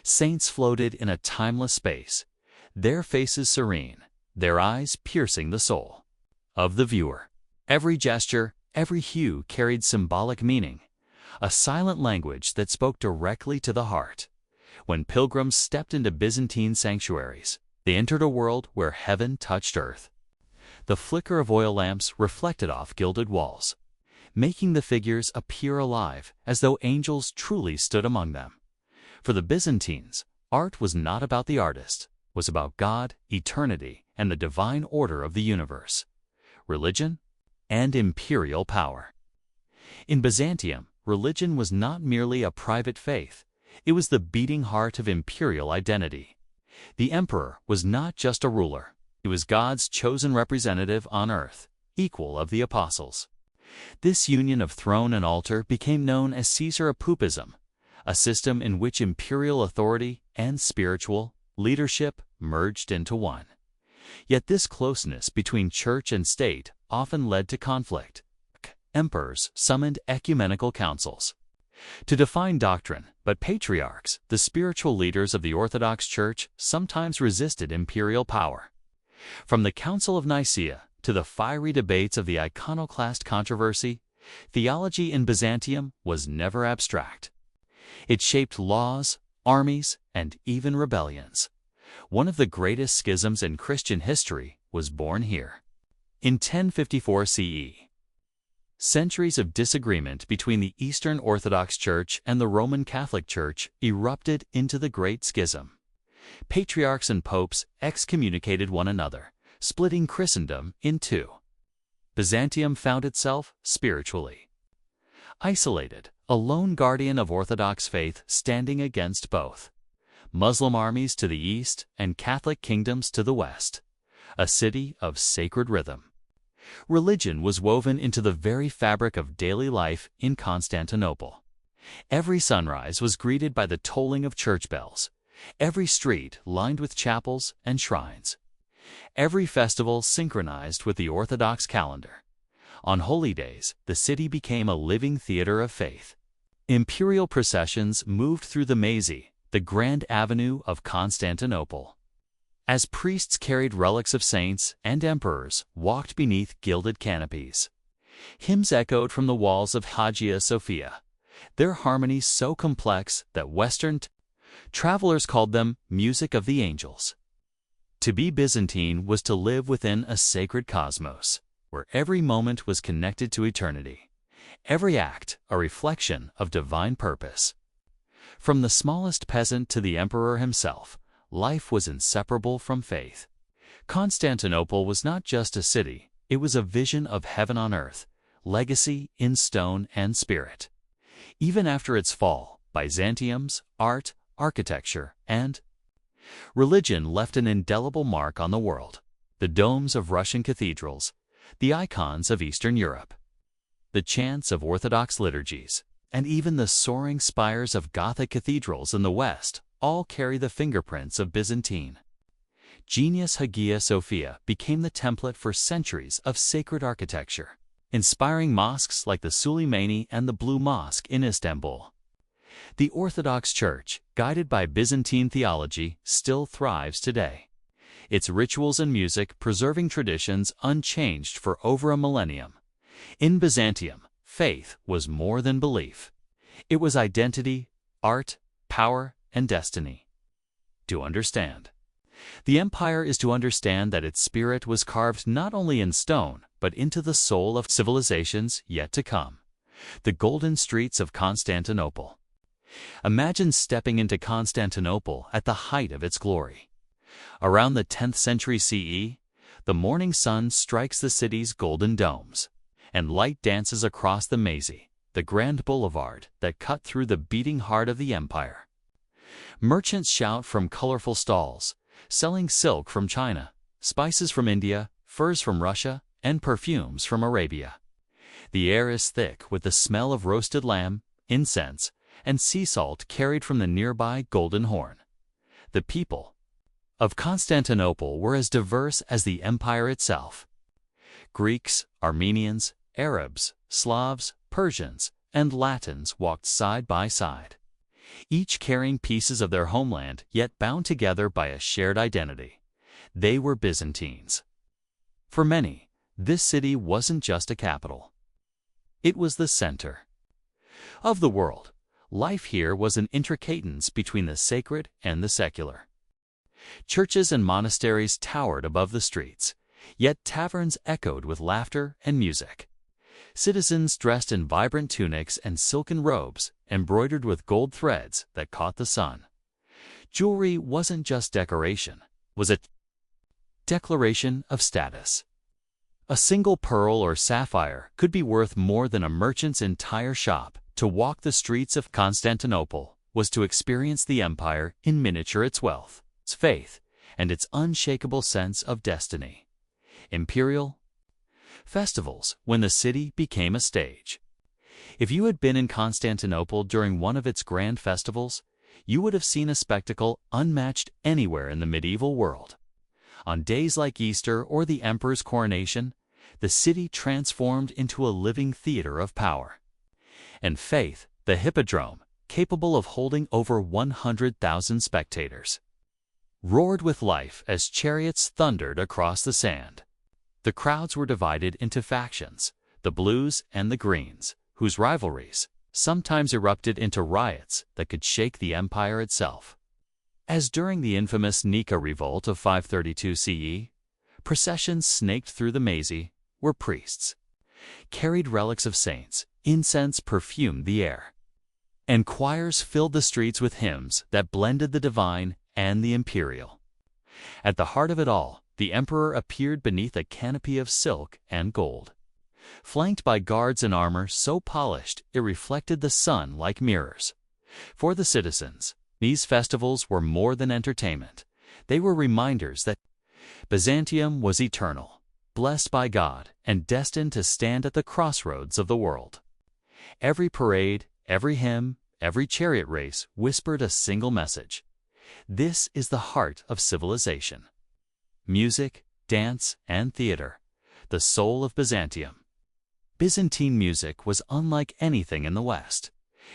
Saints floated in a timeless space, their faces serene, their eyes piercing the soul of the viewer. Every gesture, every hue carried symbolic meaning, a silent language that spoke directly to the heart. When pilgrims stepped into Byzantine sanctuaries, they entered a world where heaven touched earth. The flicker of oil lamps reflected off gilded walls, making the figures appear alive as though angels truly stood among them. For the Byzantines, art was not about the artist, it was about God, eternity, and the divine order of the universe, religion, and imperial power. In Byzantium, religion was not merely a private faith, it was the beating heart of imperial identity. The emperor was not just a ruler, he was God's chosen representative on earth, equal of the apostles. This union of throne and altar became known as Caesaropupism, a system in which imperial authority and spiritual leadership merged into one. Yet this closeness between church and state often led to conflict. Emperors summoned ecumenical councils to define doctrine, but patriarchs, the spiritual leaders of the Orthodox Church, sometimes resisted imperial power. From the Council of Nicaea to the fiery debates of the iconoclast controversy, theology in Byzantium was never abstract. It shaped laws, armies, and even rebellions. One of the greatest schisms in Christian history was born here. In 1054 CE, centuries of disagreement between the Eastern Orthodox Church and the Roman Catholic Church erupted into the Great Schism. Patriarchs and popes excommunicated one another, splitting Christendom in two. Byzantium found itself spiritually isolated, a lone guardian of Orthodox faith standing against both Muslim armies to the east and Catholic kingdoms to the west, a city of sacred rhythm. Religion was woven into the very fabric of daily life in Constantinople. Every sunrise was greeted by the tolling of church bells, every street lined with chapels and shrines, every festival synchronized with the Orthodox calendar. On holy days, the city became a living theater of faith. Imperial processions moved through the Mazy, the grand avenue of Constantinople, as priests carried relics of saints and emperors walked beneath gilded canopies. Hymns echoed from the walls of Hagia Sophia, their harmonies so complex that Western travelers called them music of the angels. To be Byzantine was to live within a sacred cosmos, where every moment was connected to eternity, every act a reflection of divine purpose. From the smallest peasant to the emperor himself, life was inseparable from faith. Constantinople was not just a city, it was a vision of heaven on earth, legacy in stone and spirit. Even after its fall, Byzantium's art, architecture, and religion left an indelible mark on the world. The domes of Russian cathedrals, the icons of Eastern Europe, the chants of Orthodox liturgies, and even the soaring spires of Gothic cathedrals in the West all carry the fingerprints of Byzantine. Genius Hagia Sophia became the template for centuries of sacred architecture, inspiring mosques like the Süleymani and the Blue Mosque in Istanbul. The Orthodox Church, guided by Byzantine theology, still thrives today, its rituals and music preserving traditions unchanged for over a millennium. In Byzantium, faith was more than belief. It was identity, art, power, and destiny. To understand the empire is to understand that its spirit was carved not only in stone, but into the soul of civilizations yet to come. The golden streets of Constantinople. Imagine stepping into Constantinople at the height of its glory. Around the 10th century CE, the morning sun strikes the city's golden domes, and light dances across the Mazy, the grand boulevard that cut through the beating heart of the empire. Merchants shout from colorful stalls, selling silk from China, spices from India, furs from Russia, and perfumes from Arabia. The air is thick with the smell of roasted lamb, incense, and sea salt carried from the nearby Golden Horn. The people of Constantinople were as diverse as the empire itself. Greeks, Armenians, Arabs, Slavs, Persians, and Latins walked side by side, each carrying pieces of their homeland yet bound together by a shared identity. They were Byzantines. For many, this city wasn't just a capital. It was the center of the world. Life here was an intricatance between the sacred and the secular. Churches and monasteries towered above the streets, yet taverns echoed with laughter and music. Citizens dressed in vibrant tunics and silken robes, embroidered with gold threads that caught the sun. Jewelry wasn't just decoration, it was a declaration of status. A single pearl or sapphire could be worth more than a merchant's entire shop. To walk the streets of Constantinople was to experience the empire in miniature, its wealth, its faith, and its unshakable sense of destiny. Imperial festivals, when the city became a stage. If you had been in Constantinople during one of its grand festivals, you would have seen a spectacle unmatched anywhere in the medieval world. On days like Easter or the emperor's coronation, the city transformed into a living theater of power. And faith, the hippodrome, capable of holding over 100,000 spectators, roared with life as chariots thundered across the sand. The crowds were divided into factions, the blues and the greens, whose rivalries sometimes erupted into riots that could shake the empire itself. As during the infamous Nika revolt of 532 CE, processions snaked through the Mazy, where priests carried relics of saints, incense perfumed the air, and choirs filled the streets with hymns that blended the divine and the imperial. At the heart of it all, the emperor appeared beneath a canopy of silk and gold, flanked by guards in armor so polished it reflected the sun like mirrors. For the citizens, these festivals were more than entertainment. They were reminders that Byzantium was eternal, blessed by God, and destined to stand at the crossroads of the world. Every parade, every hymn, every chariot race whispered a single message. This is the heart of civilization. Music, dance, and theater, the soul of Byzantium. Byzantine music was unlike anything in the West.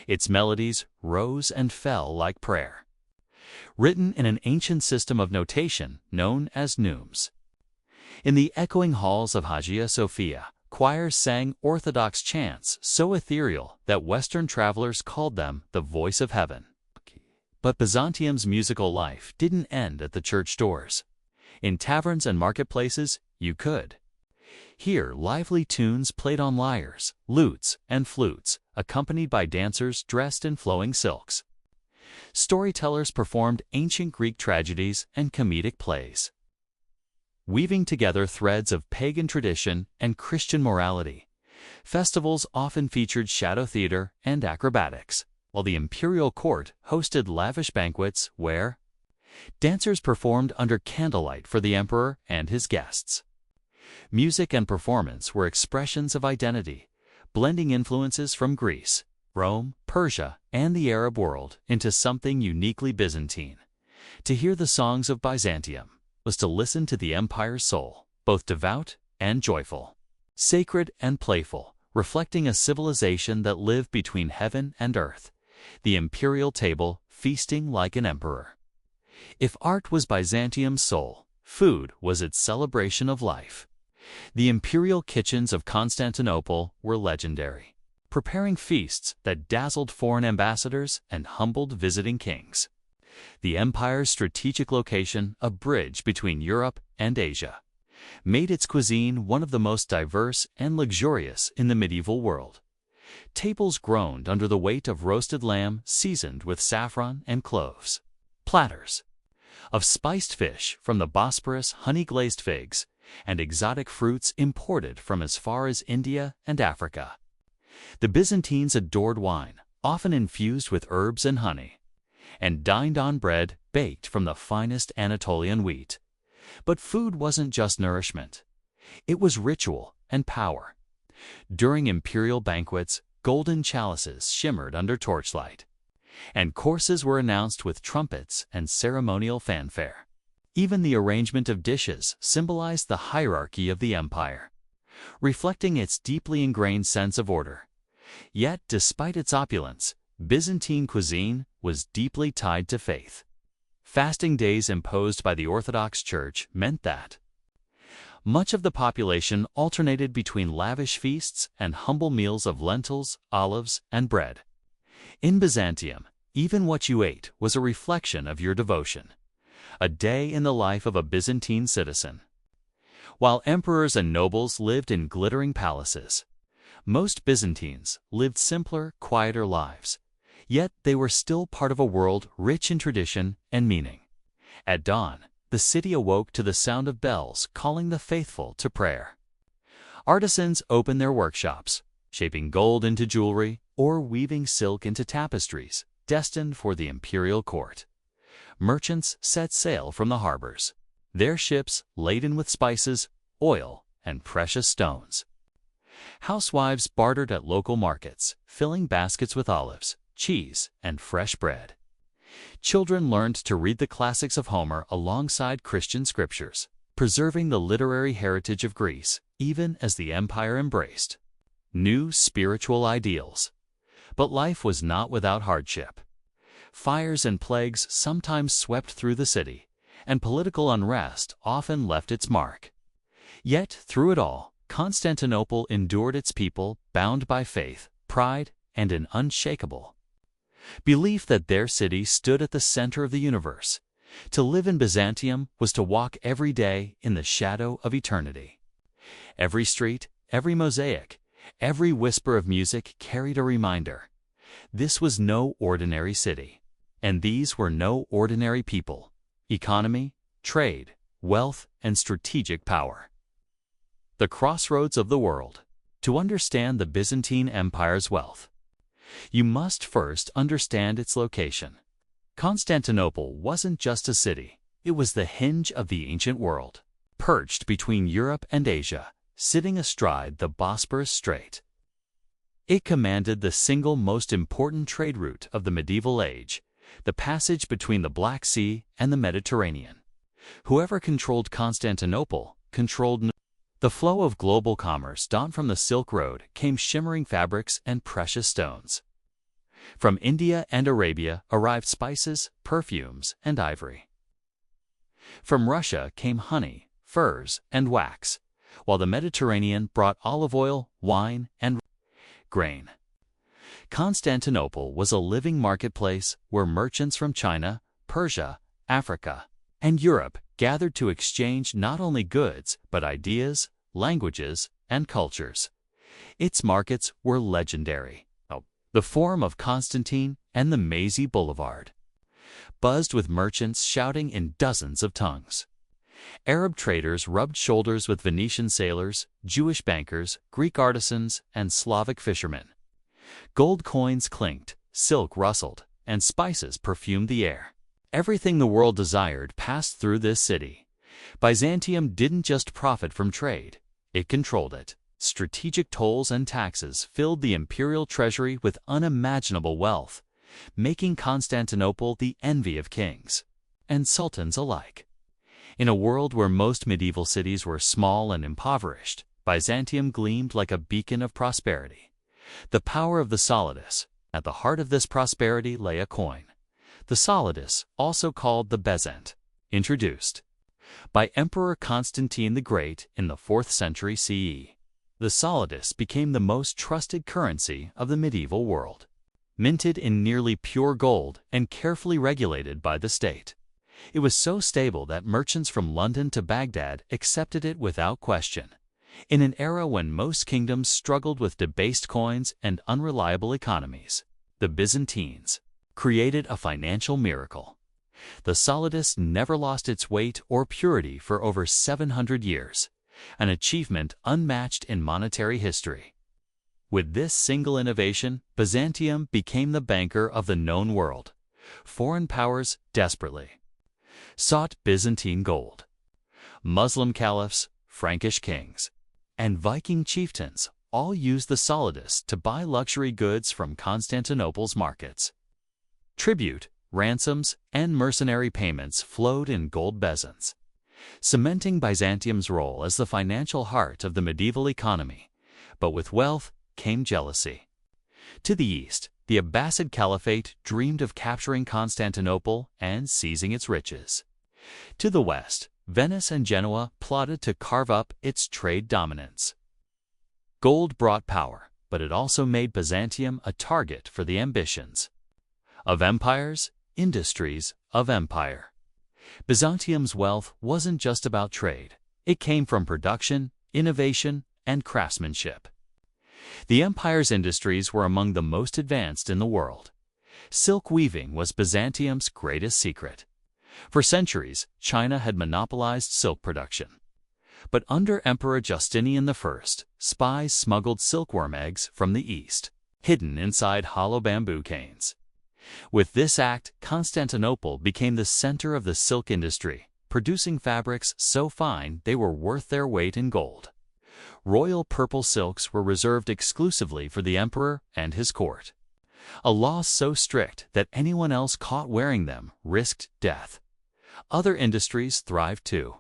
Its melodies rose and fell like prayer, written in an ancient system of notation known as neumes. In the echoing halls of Hagia Sophia, choirs sang Orthodox chants so ethereal that Western travelers called them the voice of heaven. But Byzantium's musical life didn't end at the church doors. In taverns and marketplaces, you could hear lively tunes played on lyres, lutes, and flutes, accompanied by dancers dressed in flowing silks. Storytellers performed ancient Greek tragedies and comedic plays, weaving together threads of pagan tradition and Christian morality. Festivals often featured shadow theater and acrobatics, while the imperial court hosted lavish banquets where dancers performed under candlelight for the emperor and his guests. Music and performance were expressions of identity, blending influences from Greece, Rome, Persia, and the Arab world into something uniquely Byzantine. To hear the songs of Byzantium was to listen to the empire's soul, both devout and joyful, sacred and playful, reflecting a civilization that lived between heaven and earth, the imperial table feasting like an emperor. If art was Byzantium's soul, food was its celebration of life. The imperial kitchens of Constantinople were legendary, preparing feasts that dazzled foreign ambassadors and humbled visiting kings. The empire's strategic location, a bridge between Europe and Asia, made its cuisine one of the most diverse and luxurious in the medieval world. Tables groaned under the weight of roasted lamb seasoned with saffron and cloves. Platters of spiced fish from the Bosporus, honey-glazed figs, and exotic fruits imported from as far as India and Africa. The Byzantines adored wine, often infused with herbs and honey, and dined on bread baked from the finest Anatolian wheat. But food wasn't just nourishment. It was ritual and power. During imperial banquets, golden chalices shimmered under torchlight, and courses were announced with trumpets and ceremonial fanfare. Even the arrangement of dishes symbolized the hierarchy of the empire, reflecting its deeply ingrained sense of order. Yet, despite its opulence, Byzantine cuisine was deeply tied to faith. Fasting days imposed by the Orthodox Church meant that much of the population alternated between lavish feasts and humble meals of lentils, olives, and bread. In Byzantium, even what you ate was a reflection of your devotion. A day in the life of a Byzantine citizen. While emperors and nobles lived in glittering palaces, most Byzantines lived simpler, quieter lives. Yet they were still part of a world rich in tradition and meaning. At dawn, the city awoke to the sound of bells calling the faithful to prayer. Artisans opened their workshops, shaping gold into jewelry or weaving silk into tapestries destined for the imperial court. Merchants set sail from the harbors, their ships laden with spices, oil, and precious stones. Housewives bartered at local markets, filling baskets with olives, cheese, and fresh bread. Children learned to read the classics of Homer alongside Christian scriptures, preserving the literary heritage of Greece, even as the empire embraced new spiritual ideals. But life was not without hardship. Fires and plagues sometimes swept through the city, and political unrest often left its mark. Yet, through it all, Constantinople endured its people bound by faith, pride, and an unshakable belief that their city stood at the center of the universe. To live in Byzantium was to walk every day in the shadow of eternity. Every street, every mosaic, every whisper of music carried a reminder. This was no ordinary city, and these were no ordinary people. Economy, trade, wealth, and strategic power. The crossroads of the world. To understand the Byzantine Empire's wealth, you must first understand its location. Constantinople wasn't just a city, it was the hinge of the ancient world, perched between Europe and Asia, sitting astride the Bosporus Strait. It commanded the single most important trade route of the medieval age, the passage between the Black Sea and the Mediterranean. Whoever controlled Constantinople controlled the flow of global commerce. Dawn from the Silk Road came shimmering fabrics and precious stones. From India and Arabia arrived spices, perfumes, and ivory. From Russia came honey, furs, and wax, while the Mediterranean brought olive oil, wine, and grain. Constantinople was a living marketplace where merchants from China, Persia, Africa, and Europe gathered to exchange not only goods but ideas, languages, and cultures. Its markets were legendary. The Forum of Constantine and the mazy boulevard buzzed with merchants shouting in dozens of tongues. Arab traders rubbed shoulders with Venetian sailors, Jewish bankers, Greek artisans, and Slavic fishermen. Gold coins clinked, silk rustled, and spices perfumed the air. Everything the world desired passed through this city. Byzantium didn't just profit from trade, it controlled it. Strategic tolls and taxes filled the imperial treasury with unimaginable wealth, making Constantinople the envy of kings and sultans alike. In a world where most medieval cities were small and impoverished, Byzantium gleamed like a beacon of prosperity. The power of the solidus. At the heart of this prosperity lay a coin. The solidus, also called the bezant, introduced by Emperor Constantine the Great in the 4th century CE. The solidus became the most trusted currency of the medieval world. Minted in nearly pure gold and carefully regulated by the state, it was so stable that merchants from London to Baghdad accepted it without question. In an era when most kingdoms struggled with debased coins and unreliable economies, the Byzantines created a financial miracle. The solidus never lost its weight or purity for over 700 years, an achievement unmatched in monetary history. With this single innovation, Byzantium became the banker of the known world. Foreign powers desperately sought Byzantine gold. Muslim caliphs, Frankish kings, and Viking chieftains all used the solidus to buy luxury goods from Constantinople's markets. Tribute, ransoms, and mercenary payments flowed in gold bezants, cementing Byzantium's role as the financial heart of the medieval economy. But with wealth came jealousy. To the east, the Abbasid Caliphate dreamed of capturing Constantinople and seizing its riches. To the west, Venice and Genoa plotted to carve up its trade dominance. Gold brought power, but it also made Byzantium a target for the ambitions of empires, industries of empire. Byzantium's wealth wasn't just about trade. It came from production, innovation, and craftsmanship. The empire's industries were among the most advanced in the world. Silk weaving was Byzantium's greatest secret. For centuries, China had monopolized silk production. But under Emperor Justinian I, spies smuggled silkworm eggs from the east, hidden inside hollow bamboo canes. With this act, Constantinople became the center of the silk industry, producing fabrics so fine they were worth their weight in gold. Royal purple silks were reserved exclusively for the emperor and his court, a law so strict that anyone else caught wearing them risked death. Other industries thrived too.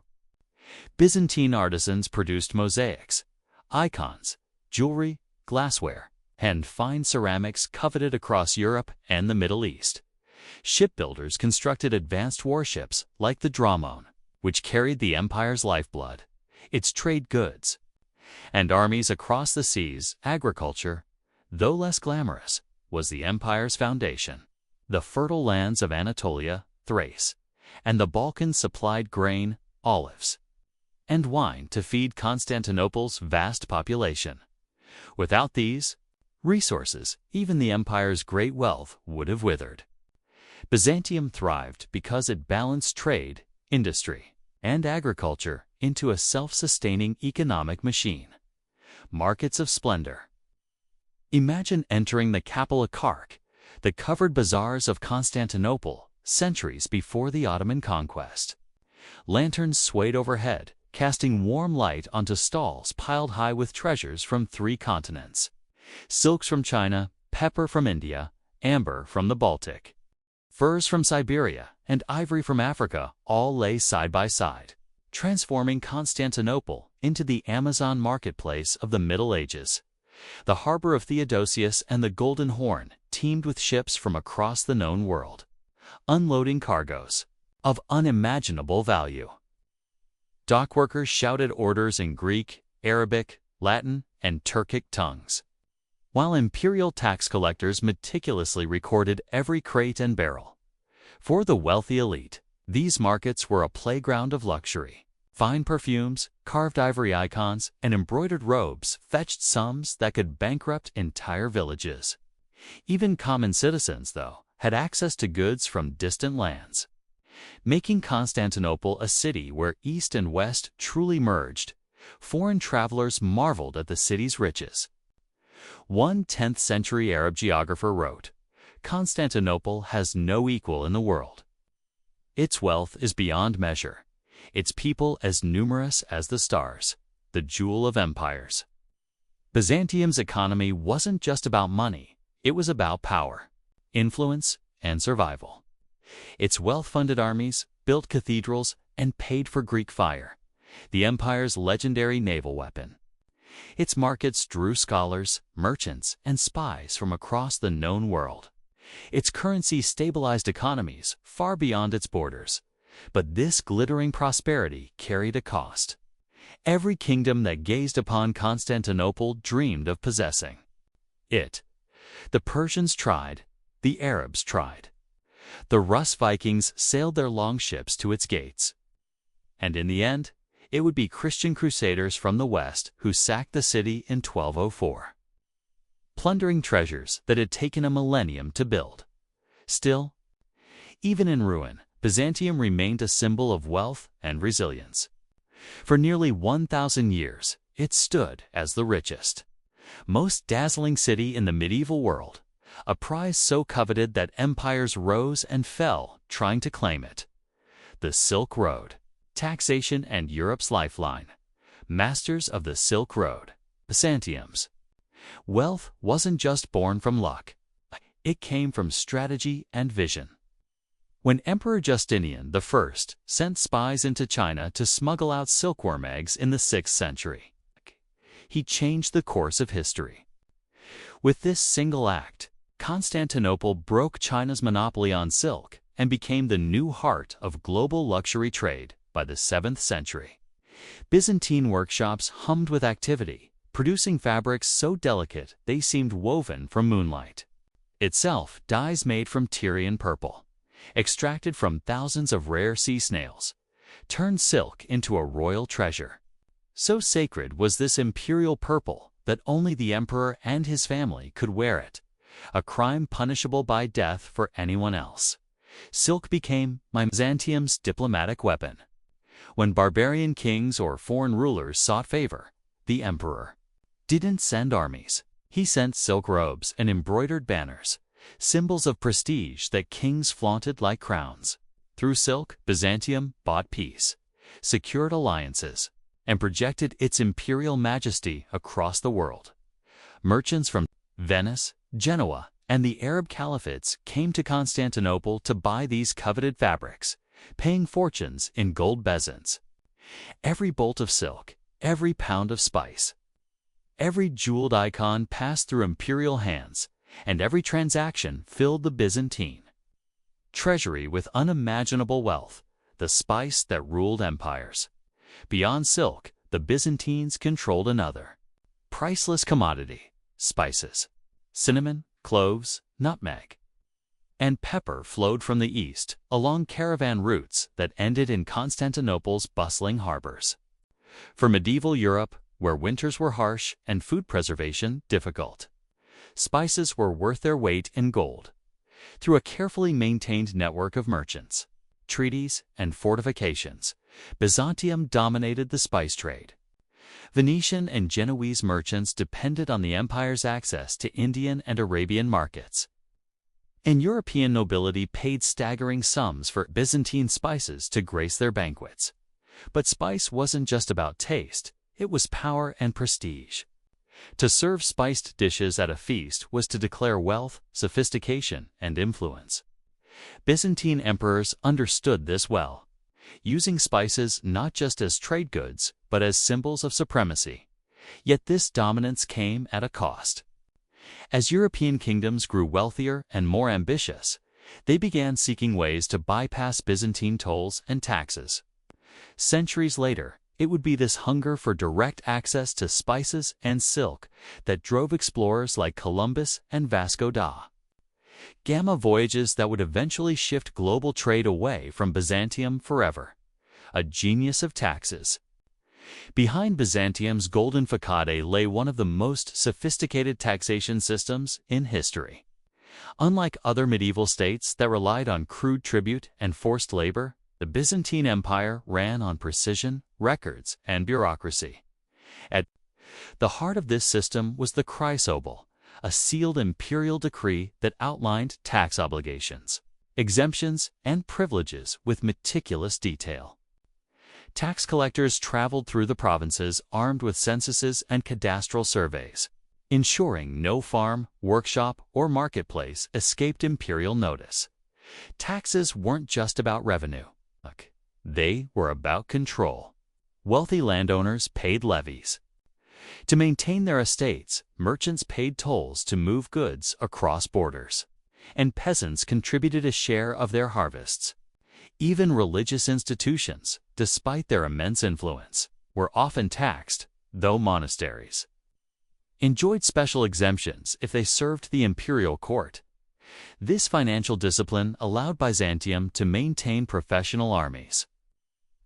Byzantine artisans produced mosaics, icons, jewelry, glassware, and fine ceramics coveted across Europe and the Middle East. Shipbuilders constructed advanced warships like the Dromon, which carried the empire's lifeblood, its trade goods. And armies across the seas, agriculture, though less glamorous, was the empire's foundation. The fertile lands of Anatolia, Thrace, and the Balkans supplied grain, olives, and wine to feed Constantinople's vast population. Without these resources, even the empire's great wealth would have withered. Byzantium thrived because it balanced trade, industry, and agriculture into a self-sustaining economic machine. Markets of splendor. Imagine entering the Kapılı Çarşı, the covered bazaars of Constantinople, centuries before the Ottoman conquest. Lanterns swayed overhead, casting warm light onto stalls piled high with treasures from 3 continents. Silks from China, pepper from India, amber from the Baltic, furs from Siberia, and ivory from Africa all lay side by side, transforming Constantinople into the Amazon marketplace of the Middle Ages. The harbor of Theodosius and the Golden Horn teemed with ships from across the known world, unloading cargoes of unimaginable value. Dockworkers shouted orders in Greek, Arabic, Latin, and Turkic tongues, while imperial tax collectors meticulously recorded every crate and barrel. For the wealthy elite, these markets were a playground of luxury. Fine perfumes, carved ivory icons, and embroidered robes fetched sums that could bankrupt entire villages. Even common citizens, though, had access to goods from distant lands, making Constantinople a city where East and West truly merged. Foreign travelers marveled at the city's riches. One 10th-century Arab geographer wrote, Constantinople has no equal in the world. Its wealth is beyond measure, its people as numerous as the stars, the jewel of empires. Byzantium's economy wasn't just about money, it was about power, influence, and survival. Its wealth-funded armies built cathedrals and paid for Greek fire, the empire's legendary naval weapon. Its markets drew scholars, merchants, and spies from across the known world. Its currency stabilized economies far beyond its borders. But this glittering prosperity carried a cost. Every kingdom that gazed upon Constantinople dreamed of possessing it. The Persians tried, the Arabs tried. The Rus Vikings sailed their longships to its gates. And in the end, it would be Christian crusaders from the west who sacked the city in 1204, plundering treasures that had taken a millennium to build. Still, even in ruin, Byzantium remained a symbol of wealth and resilience. For nearly 1,000 years, it stood as the richest, most dazzling city in the medieval world, a prize so coveted that empires rose and fell trying to claim it. The Silk Road, taxation and Europe's lifeline, masters of the Silk Road, Byzantiums. Wealth wasn't just born from luck, it came from strategy and vision. When Emperor Justinian I sent spies into China to smuggle out silkworm eggs in the 6th century, he changed the course of history. With this single act, Constantinople broke China's monopoly on silk and became the new heart of global luxury trade by the 7th century. Byzantine workshops hummed with activity, producing fabrics so delicate they seemed woven from moonlight. Itself, dyes made from Tyrian purple, extracted from thousands of rare sea snails, turned silk into a royal treasure. So sacred was this imperial purple that only the emperor and his family could wear it, a crime punishable by death for anyone else. Silk became Byzantium's diplomatic weapon. When barbarian kings or foreign rulers sought favor, the emperor didn't send armies. He sent silk robes and embroidered banners, symbols of prestige that kings flaunted like crowns. Through silk, Byzantium bought peace, secured alliances, and projected its imperial majesty across the world. Merchants from Venice, Genoa, and the Arab caliphates came to Constantinople to buy these coveted fabrics, paying fortunes in gold bezants. Every bolt of silk, every pound of spice, every jeweled icon passed through imperial hands, and every transaction filled the Byzantine treasury with unimaginable wealth, the spice that ruled empires. Beyond silk, the Byzantines controlled another priceless commodity: spices. Cinnamon, cloves, nutmeg, and pepper flowed from the east along caravan routes that ended in Constantinople's bustling harbors. For medieval Europe, where winters were harsh and food preservation difficult, spices were worth their weight in gold. Through a carefully maintained network of merchants, treaties, and fortifications, Byzantium dominated the spice trade. Venetian and Genoese merchants depended on the empire's access to Indian and Arabian markets. And European nobility paid staggering sums for Byzantine spices to grace their banquets. But spice wasn't just about taste, it was power and prestige. To serve spiced dishes at a feast was to declare wealth, sophistication, and influence. Byzantine emperors understood this well, using spices not just as trade goods, but as symbols of supremacy. Yet this dominance came at a cost. As European kingdoms grew wealthier and more ambitious, they began seeking ways to bypass Byzantine tolls and taxes. Centuries later, it would be this hunger for direct access to spices and silk that drove explorers like Columbus and Vasco da Gama, voyages that would eventually shift global trade away from Byzantium forever. A genius of taxes. Behind Byzantium's golden facade lay one of the most sophisticated taxation systems in history. Unlike other medieval states that relied on crude tribute and forced labor, the Byzantine Empire ran on precision, records, and bureaucracy. At the heart of this system was the chrysobal, a sealed imperial decree that outlined tax obligations, exemptions, and privileges with meticulous detail. Tax collectors traveled through the provinces armed with censuses and cadastral surveys, ensuring no farm, workshop, or marketplace escaped imperial notice. Taxes weren't just about revenue. They were about control. Wealthy landowners paid levies. To maintain their estates, merchants paid tolls to move goods across borders, and peasants contributed a share of their harvests. Even religious institutions, despite their immense influence, were often taxed, though monasteries enjoyed special exemptions if they served the imperial court. This financial discipline allowed Byzantium to maintain professional armies,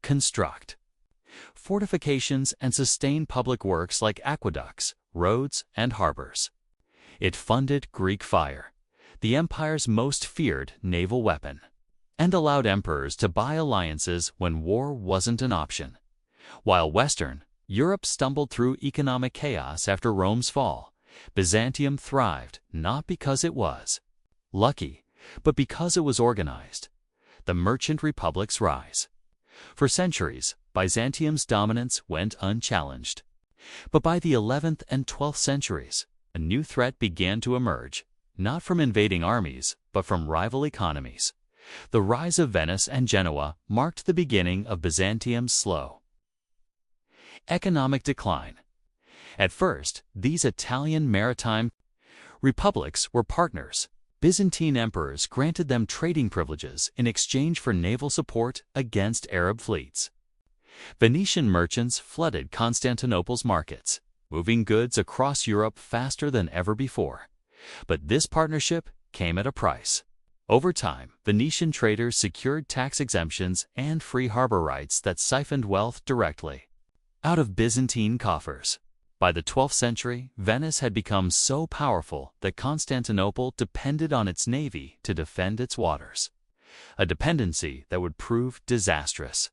construct fortifications, and sustain public works like aqueducts, roads, and harbors. It funded Greek fire, the empire's most feared naval weapon, and allowed emperors to buy alliances when war wasn't an option. While Western Europe stumbled through economic chaos after Rome's fall, Byzantium thrived not because it was lucky, but because it was organized. The merchant republic's rise. For centuries, Byzantium's dominance went unchallenged. But by the 11th and 12th centuries, a new threat began to emerge, not from invading armies, but from rival economies. The rise of Venice and Genoa marked the beginning of Byzantium's slow economic decline. At first, these Italian maritime republics were partners. Byzantine emperors granted them trading privileges in exchange for naval support against Arab fleets. Venetian merchants flooded Constantinople's markets, moving goods across Europe faster than ever before. But this partnership came at a price. Over time, Venetian traders secured tax exemptions and free harbor rights that siphoned wealth directly out of Byzantine coffers. By the 12th century, Venice had become so powerful that Constantinople depended on its navy to defend its waters, a dependency that would prove disastrous.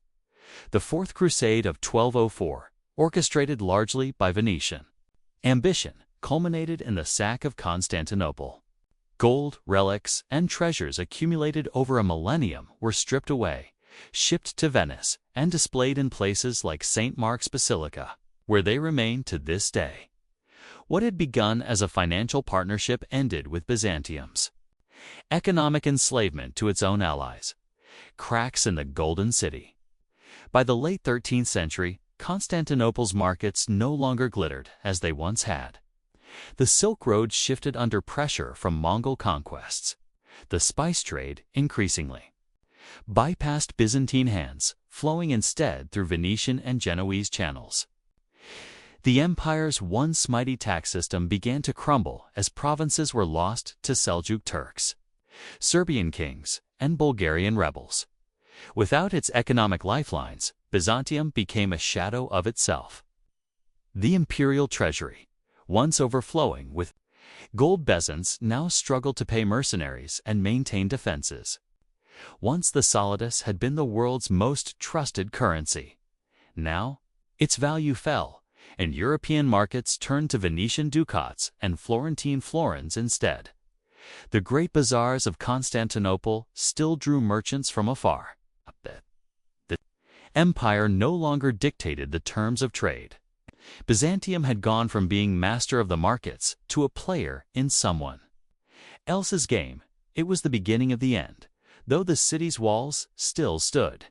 The Fourth Crusade of 1204, orchestrated largely by Venetian ambition, culminated in the sack of Constantinople. Gold, relics, and treasures accumulated over a millennium were stripped away, shipped to Venice, and displayed in places like St. Mark's Basilica, where they remain to this day. What had begun as a financial partnership ended with Byzantium's economic enslavement to its own allies. Cracks in the Golden City. By the late 13th century, Constantinople's markets no longer glittered as they once had. The Silk Road shifted under pressure from Mongol conquests. The spice trade, increasingly, bypassed Byzantine hands, flowing instead through Venetian and Genoese channels. The empire's once mighty tax system began to crumble as provinces were lost to Seljuk Turks, Serbian kings, and Bulgarian rebels. Without its economic lifelines, Byzantium became a shadow of itself. The imperial treasury, once overflowing with gold bezants, now struggled to pay mercenaries and maintain defenses. Once the solidus had been the world's most trusted currency. Now, its value fell, and European markets turned to Venetian ducats and Florentine florins instead. The great bazaars of Constantinople still drew merchants from afar. The empire no longer dictated the terms of trade. Byzantium had gone from being master of the markets to a player in someone else's game. It was the beginning of the end, though the city's walls still stood.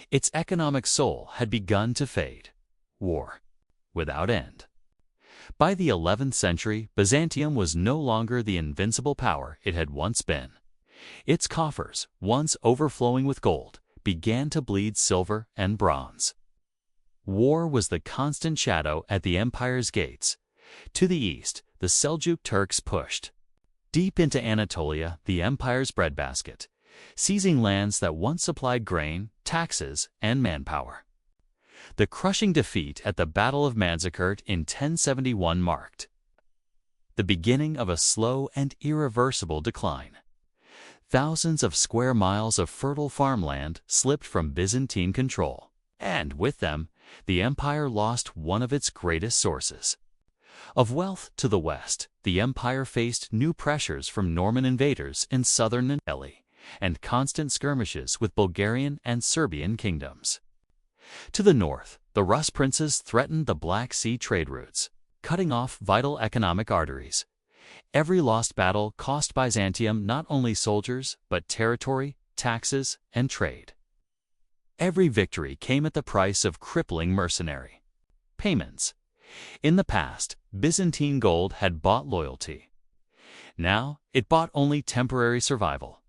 Its economic soul had begun to fade. War without end. By the 11th century, Byzantium was no longer the invincible power it had once been. Its coffers, once overflowing with gold, began to bleed silver and bronze. War was the constant shadow at the empire's gates. To the east, the Seljuk Turks pushed deep into Anatolia, the empire's breadbasket, seizing lands that once supplied grain, taxes, and manpower. The crushing defeat at the Battle of Manzikert in 1071 marked the beginning of a slow and irreversible decline. Thousands of square miles of fertile farmland slipped from Byzantine control, and with them, the empire lost one of its greatest sources. Of wealth to the west, the empire faced new pressures from Norman invaders in southern Italy and constant skirmishes with Bulgarian and Serbian kingdoms. To the north, the Rus princes threatened the Black Sea trade routes, cutting off vital economic arteries. Every lost battle cost Byzantium not only soldiers, but territory, taxes, and trade. Every victory came at the price of crippling mercenary payments. In the past, Byzantine gold had bought loyalty. Now, it bought only temporary survival.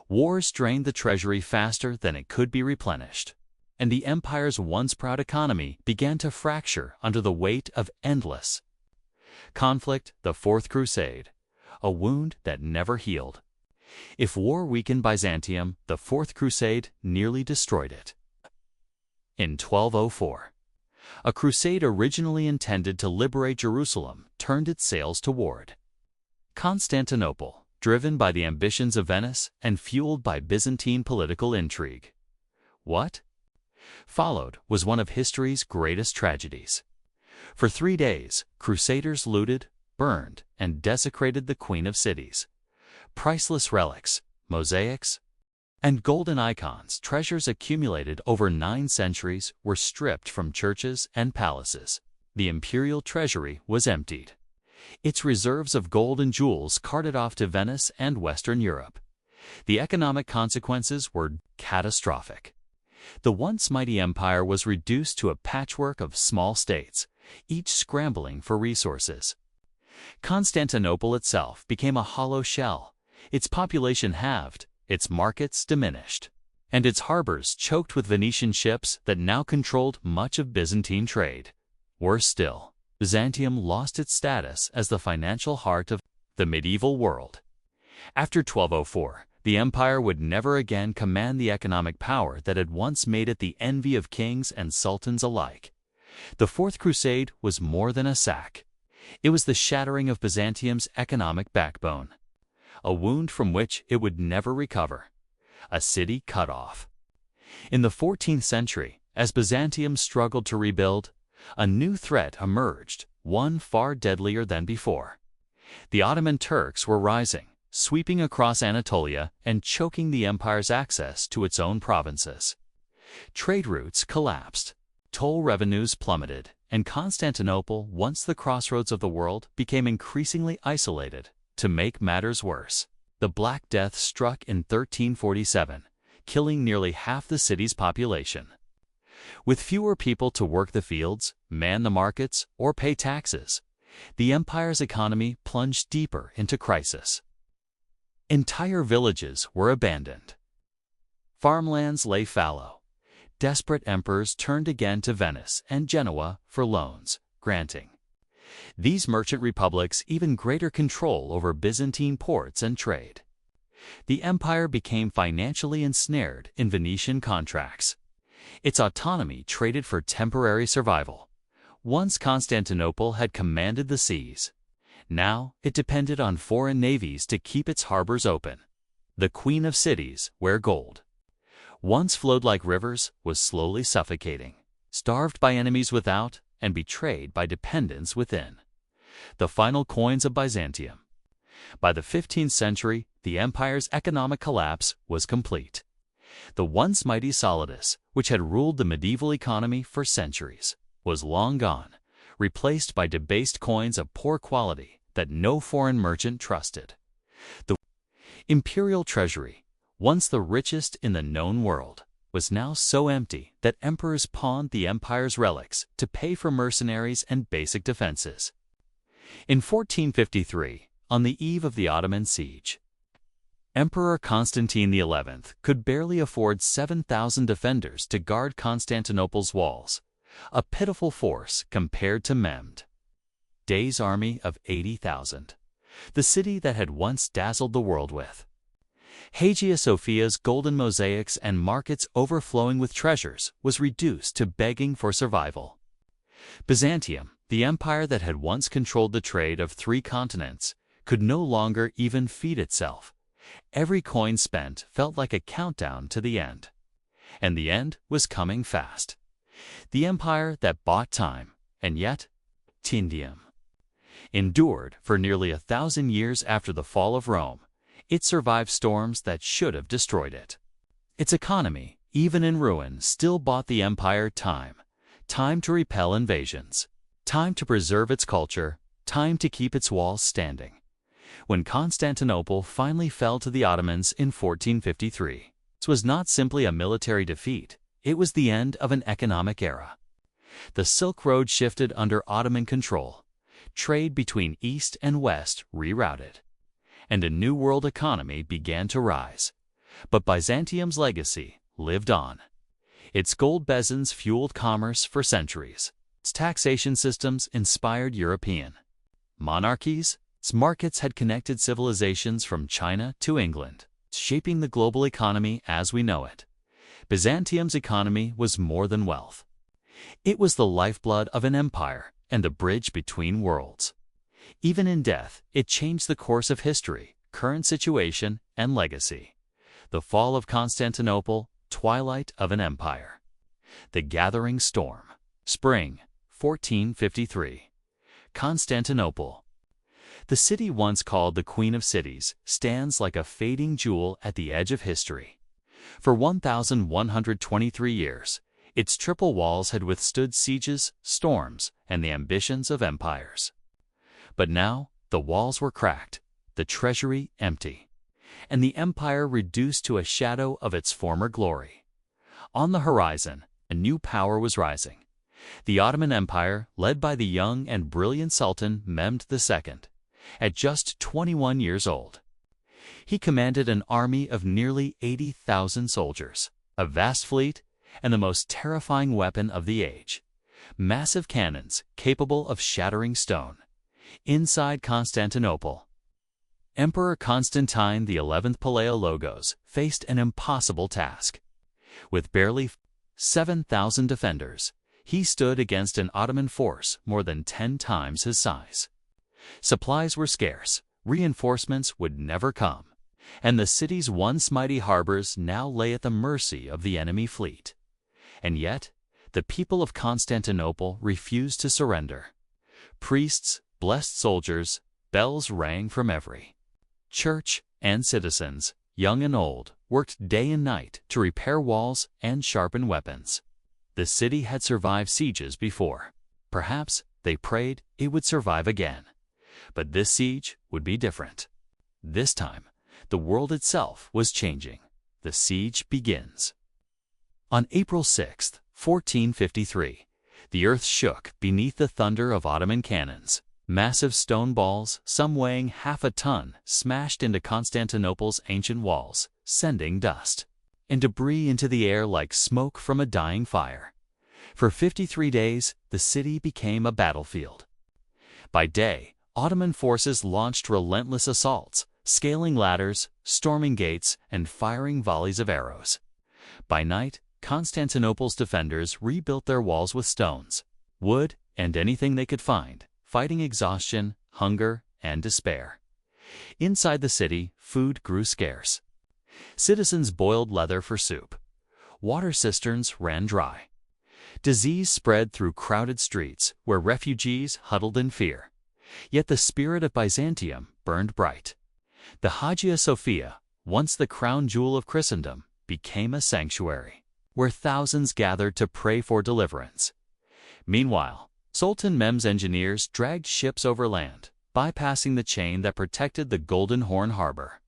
Wars drained the treasury faster than it could be replenished, and the empire's once proud economy began to fracture under the weight of endless conflict. The Fourth Crusade, a wound that never healed. If war weakened Byzantium, the Fourth Crusade nearly destroyed it. In 1204, a crusade originally intended to liberate Jerusalem turned its sails toward Constantinople, driven by the ambitions of Venice and fueled by Byzantine political intrigue. What followed was one of history's greatest tragedies. For 3 days, crusaders looted, burned, and desecrated the Queen of Cities. Priceless relics, mosaics, and golden icons, treasures accumulated over 9 centuries, were stripped from churches and palaces. The imperial treasury was emptied. Its reserves of gold and jewels carted off to Venice and Western Europe. The economic consequences were catastrophic. The once mighty empire was reduced to a patchwork of small states, each scrambling for resources. Constantinople itself became a hollow shell. Its population halved, its markets diminished, and its harbors choked with Venetian ships that now controlled much of Byzantine trade. Worse still, Byzantium lost its status as the financial heart of the medieval world. After 1204, the empire would never again command the economic power that had once made it the envy of kings and sultans alike. The Fourth Crusade was more than a sack. It was the shattering of Byzantium's economic backbone, a wound from which it would never recover, a city cut off. In the 14th century, as Byzantium struggled to rebuild, a new threat emerged, one far deadlier than before. The Ottoman Turks were rising, sweeping across Anatolia and choking the empire's access to its own provinces. Trade routes collapsed, toll revenues plummeted, and Constantinople, once the crossroads of the world, became increasingly isolated. To make matters worse, the Black Death struck in 1347, killing nearly half the city's population. With fewer people to work the fields, man the markets, or pay taxes, the empire's economy plunged deeper into crisis. Entire villages were abandoned. Farmlands lay fallow. Desperate emperors turned again to Venice and Genoa for loans, granting these merchant republics even greater control over Byzantine ports and trade. The empire became financially ensnared in Venetian contracts. Its autonomy traded for temporary survival. Once Constantinople had commanded the seas. Now it depended on foreign navies to keep its harbors open. The Queen of Cities, where gold once flowed like rivers, was slowly suffocating, starved by enemies without and betrayed by dependents within. The final coins of Byzantium. By the 15th century, the empire's economic collapse was complete. The once mighty solidus, which had ruled the medieval economy for centuries, was long gone, replaced by debased coins of poor quality that no foreign merchant trusted. The imperial treasury, once the richest in the known world, was now so empty that emperors pawned the empire's relics to pay for mercenaries and basic defenses. In 1453, on the eve of the Ottoman Siege, Emperor Constantine XI could barely afford 7,000 defenders to guard Constantinople's walls, a pitiful force compared to Mehmed-Day's army of 80,000, the city that had once dazzled the world with Hagia Sophia's golden mosaics and markets overflowing with treasures was reduced to begging for survival. Byzantium, the empire that had once controlled the trade of 3 continents, could no longer even feed itself. Every coin spent felt like a countdown to the end. And the end was coming fast. The empire that bought time, and yet, tedium, Endured for nearly 1,000 years after the fall of Rome, it survived storms that should have destroyed it. Its economy, even in ruin, still bought the empire time to repel invasions, time to preserve its culture, time to keep its walls standing. When Constantinople finally fell to the Ottomans in 1453, this was not simply a military defeat, it was the end of an economic era. The Silk Road shifted under Ottoman control, trade between East and West rerouted, and a new world economy began to rise. But Byzantium's legacy lived on. Its gold bezants fueled commerce for centuries. Its taxation systems inspired European monarchies. Its markets had connected civilizations from China to England, shaping the global economy as we know it. Byzantium's economy was more than wealth. It was the lifeblood of an empire and the bridge between worlds. Even in death, it changed the course of history, current situation, and legacy. The fall of Constantinople, twilight of an empire. The gathering storm. Spring, 1453. Constantinople. The city once called the Queen of Cities stands like a fading jewel at the edge of history. For 1,123 years, its triple walls had withstood sieges, storms, and the ambitions of empires. But now, the walls were cracked, the treasury empty, and the empire reduced to a shadow of its former glory. On the horizon, a new power was rising. The Ottoman Empire, led by the young and brilliant Sultan Mehmed II, at just 21 years old. He commanded an army of nearly 80,000 soldiers, a vast fleet, and the most terrifying weapon of the age, massive cannons capable of shattering stone. Inside Constantinople, Emperor Constantine XI Palaiologos faced an impossible task. With barely 7,000 defenders, he stood against an Ottoman force more than 10 times his size. Supplies were scarce, reinforcements would never come, and the city's once mighty harbors now lay at the mercy of the enemy fleet. And yet, the people of Constantinople refused to surrender. Priests, blessed soldiers, bells rang from every church, and citizens, young and old, worked day and night to repair walls and sharpen weapons. The city had survived sieges before. Perhaps, they prayed, it would survive again. But this siege would be different. This time, the world itself was changing. The siege begins. On April 6, 1453, the earth shook beneath the thunder of Ottoman cannons. Massive stone balls, some weighing half a ton, smashed into Constantinople's ancient walls, sending dust and debris into the air like smoke from a dying fire. For 53 days, the city became a battlefield. By day, Ottoman forces launched relentless assaults, scaling ladders, storming gates, and firing volleys of arrows. By night, Constantinople's defenders rebuilt their walls with stones, wood, and anything they could find, fighting exhaustion, hunger, and despair. Inside the city, food grew scarce. Citizens boiled leather for soup. Water cisterns ran dry. Disease spread through crowded streets where refugees huddled in fear. Yet the spirit of Byzantium burned bright. The Hagia Sophia, once the crown jewel of Christendom, became a sanctuary, where thousands gathered to pray for deliverance. Meanwhile, Sultan Mehmed's engineers dragged ships overland, bypassing the chain that protected the Golden Horn Harbor.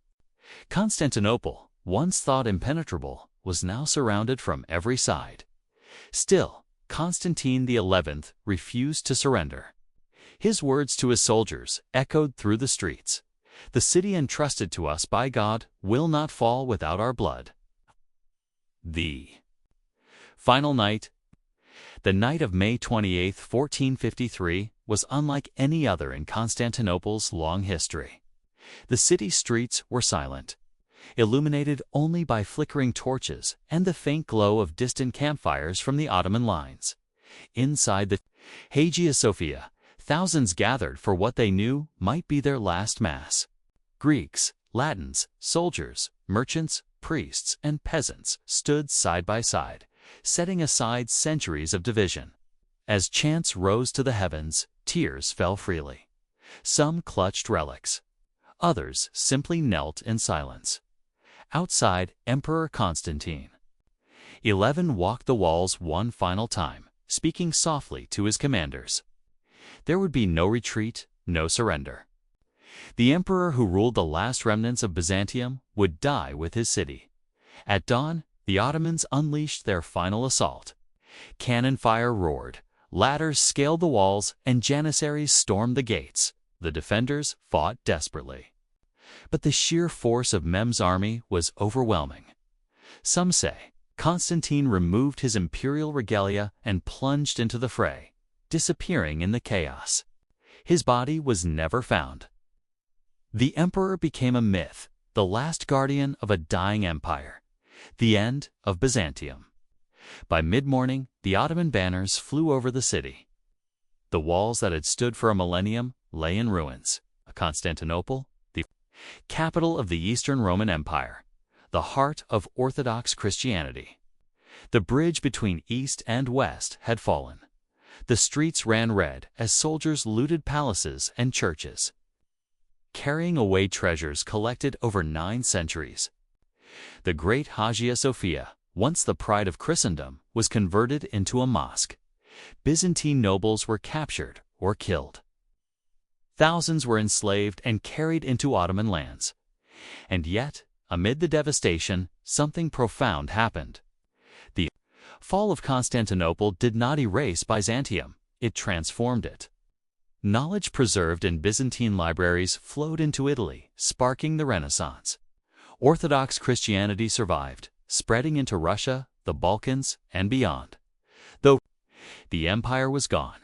Constantinople, once thought impenetrable, was now surrounded from every side. Still, Constantine XI refused to surrender. His words to his soldiers echoed through the streets. "The city entrusted to us by God will not fall without our blood." The final night, the night of May 28, 1453, was unlike any other in Constantinople's long history. The city's streets were silent, illuminated only by flickering torches and the faint glow of distant campfires from the Ottoman lines. Inside the Hagia Sophia, thousands gathered for what they knew might be their last mass. Greeks, Latins, soldiers, merchants, priests, and peasants stood side by side, setting aside centuries of division. As chants rose to the heavens, tears fell freely. Some clutched relics. Others simply knelt in silence. Outside, Emperor Constantine. 11 walked the walls one final time, speaking softly to his commanders. There would be no retreat, no surrender. The emperor who ruled the last remnants of Byzantium would die with his city. At dawn, the Ottomans unleashed their final assault. Cannon fire roared, ladders scaled the walls, and janissaries stormed the gates. The defenders fought desperately. But the sheer force of Mehmed's army was overwhelming. Some say Constantine removed his imperial regalia and plunged into the fray, disappearing in the chaos. His body was never found. The emperor became a myth, the last guardian of a dying empire, the end of Byzantium. By mid-morning, the Ottoman banners flew over the city. The walls that had stood for a millennium lay in ruins. Constantinople, the capital of the Eastern Roman Empire, the heart of Orthodox Christianity. The bridge between East and West had fallen. The streets ran red as soldiers looted palaces and churches, carrying away treasures collected over 9 centuries. The great Hagia Sophia, once the pride of Christendom, was converted into a mosque. Byzantine nobles were captured or killed. Thousands were enslaved and carried into Ottoman lands. And yet, amid the devastation, something profound happened. The fall of Constantinople did not erase Byzantium, it transformed it. Knowledge preserved in Byzantine libraries flowed into Italy, sparking the Renaissance. Orthodox Christianity survived, spreading into Russia, the Balkans, and beyond. Though the empire was gone,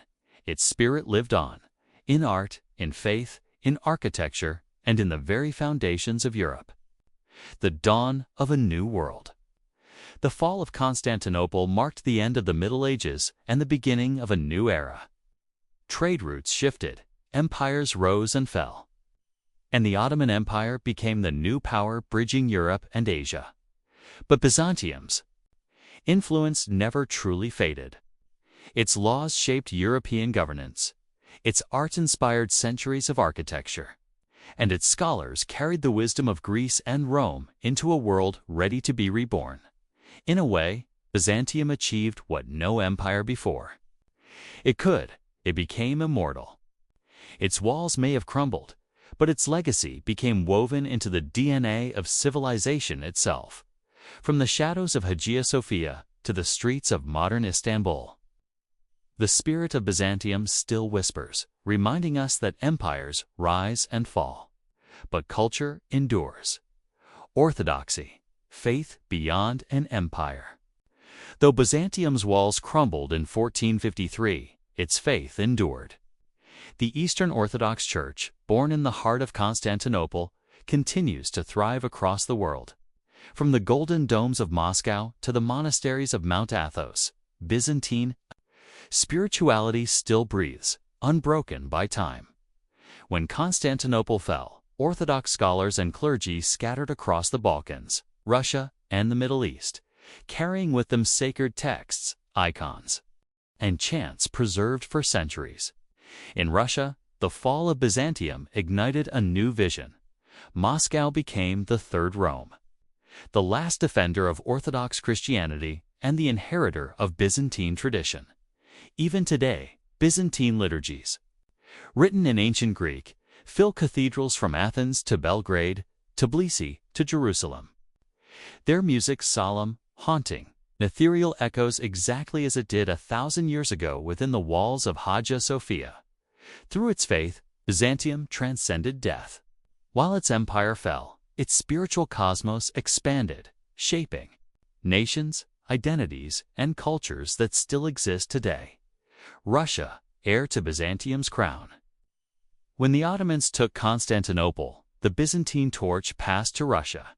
its spirit lived on, in art, in faith, in architecture, and in the very foundations of Europe. The dawn of a new world. The fall of Constantinople marked the end of the Middle Ages and the beginning of a new era. Trade routes shifted, empires rose and fell, and the Ottoman Empire became the new power bridging Europe and Asia. But Byzantium's influence never truly faded. Its laws shaped European governance, its art inspired centuries of architecture, and its scholars carried the wisdom of Greece and Rome into a world ready to be reborn. In a way, Byzantium achieved what no empire before. It became immortal. Its walls may have crumbled, but its legacy became woven into the DNA of civilization itself. From the shadows of Hagia Sophia to the streets of modern Istanbul, the spirit of Byzantium still whispers, reminding us that empires rise and fall, but culture endures. Orthodoxy, faith beyond an empire. Though Byzantium's walls crumbled in 1453, its faith endured. The Eastern Orthodox Church, born in the heart of Constantinople, continues to thrive across the world. From the golden domes of Moscow to the monasteries of Mount Athos, Byzantine spirituality still breathes, unbroken by time. When Constantinople fell, Orthodox scholars and clergy scattered across the Balkans, Russia, and the Middle East, carrying with them sacred texts, icons, and chants preserved for centuries. In Russia, the fall of Byzantium ignited a new vision. Moscow became the Third Rome, the last defender of Orthodox Christianity and the inheritor of Byzantine tradition. Even today, Byzantine liturgies, written in ancient Greek, fill cathedrals from Athens to Belgrade, Tbilisi to Jerusalem. Their music solemn, haunting, ethereal echoes exactly as it did 1,000 years ago within the walls of Hagia Sophia. Through its faith, Byzantium transcended death. While its empire fell, its spiritual cosmos expanded, shaping nations, identities, and cultures that still exist today. Russia, heir to Byzantium's crown. When the Ottomans took Constantinople, the Byzantine torch passed to Russia.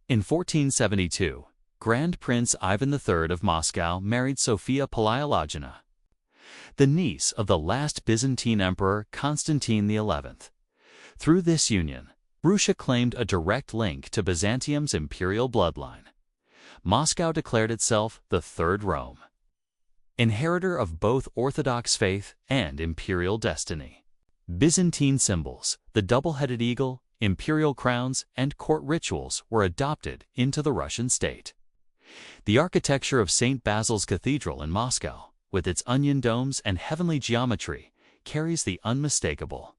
In 1472, Grand Prince Ivan III of Moscow married Sophia Palaiologina, the niece of the last Byzantine Emperor Constantine XI. Through this union, Russia claimed a direct link to Byzantium's imperial bloodline. Moscow declared itself the Third Rome, inheritor of both Orthodox faith and imperial destiny. Byzantine symbols, the double-headed eagle, imperial crowns, and court rituals were adopted into the Russian state. The architecture of St. Basil's Cathedral in Moscow, with its onion domes and heavenly geometry, carries the unmistakable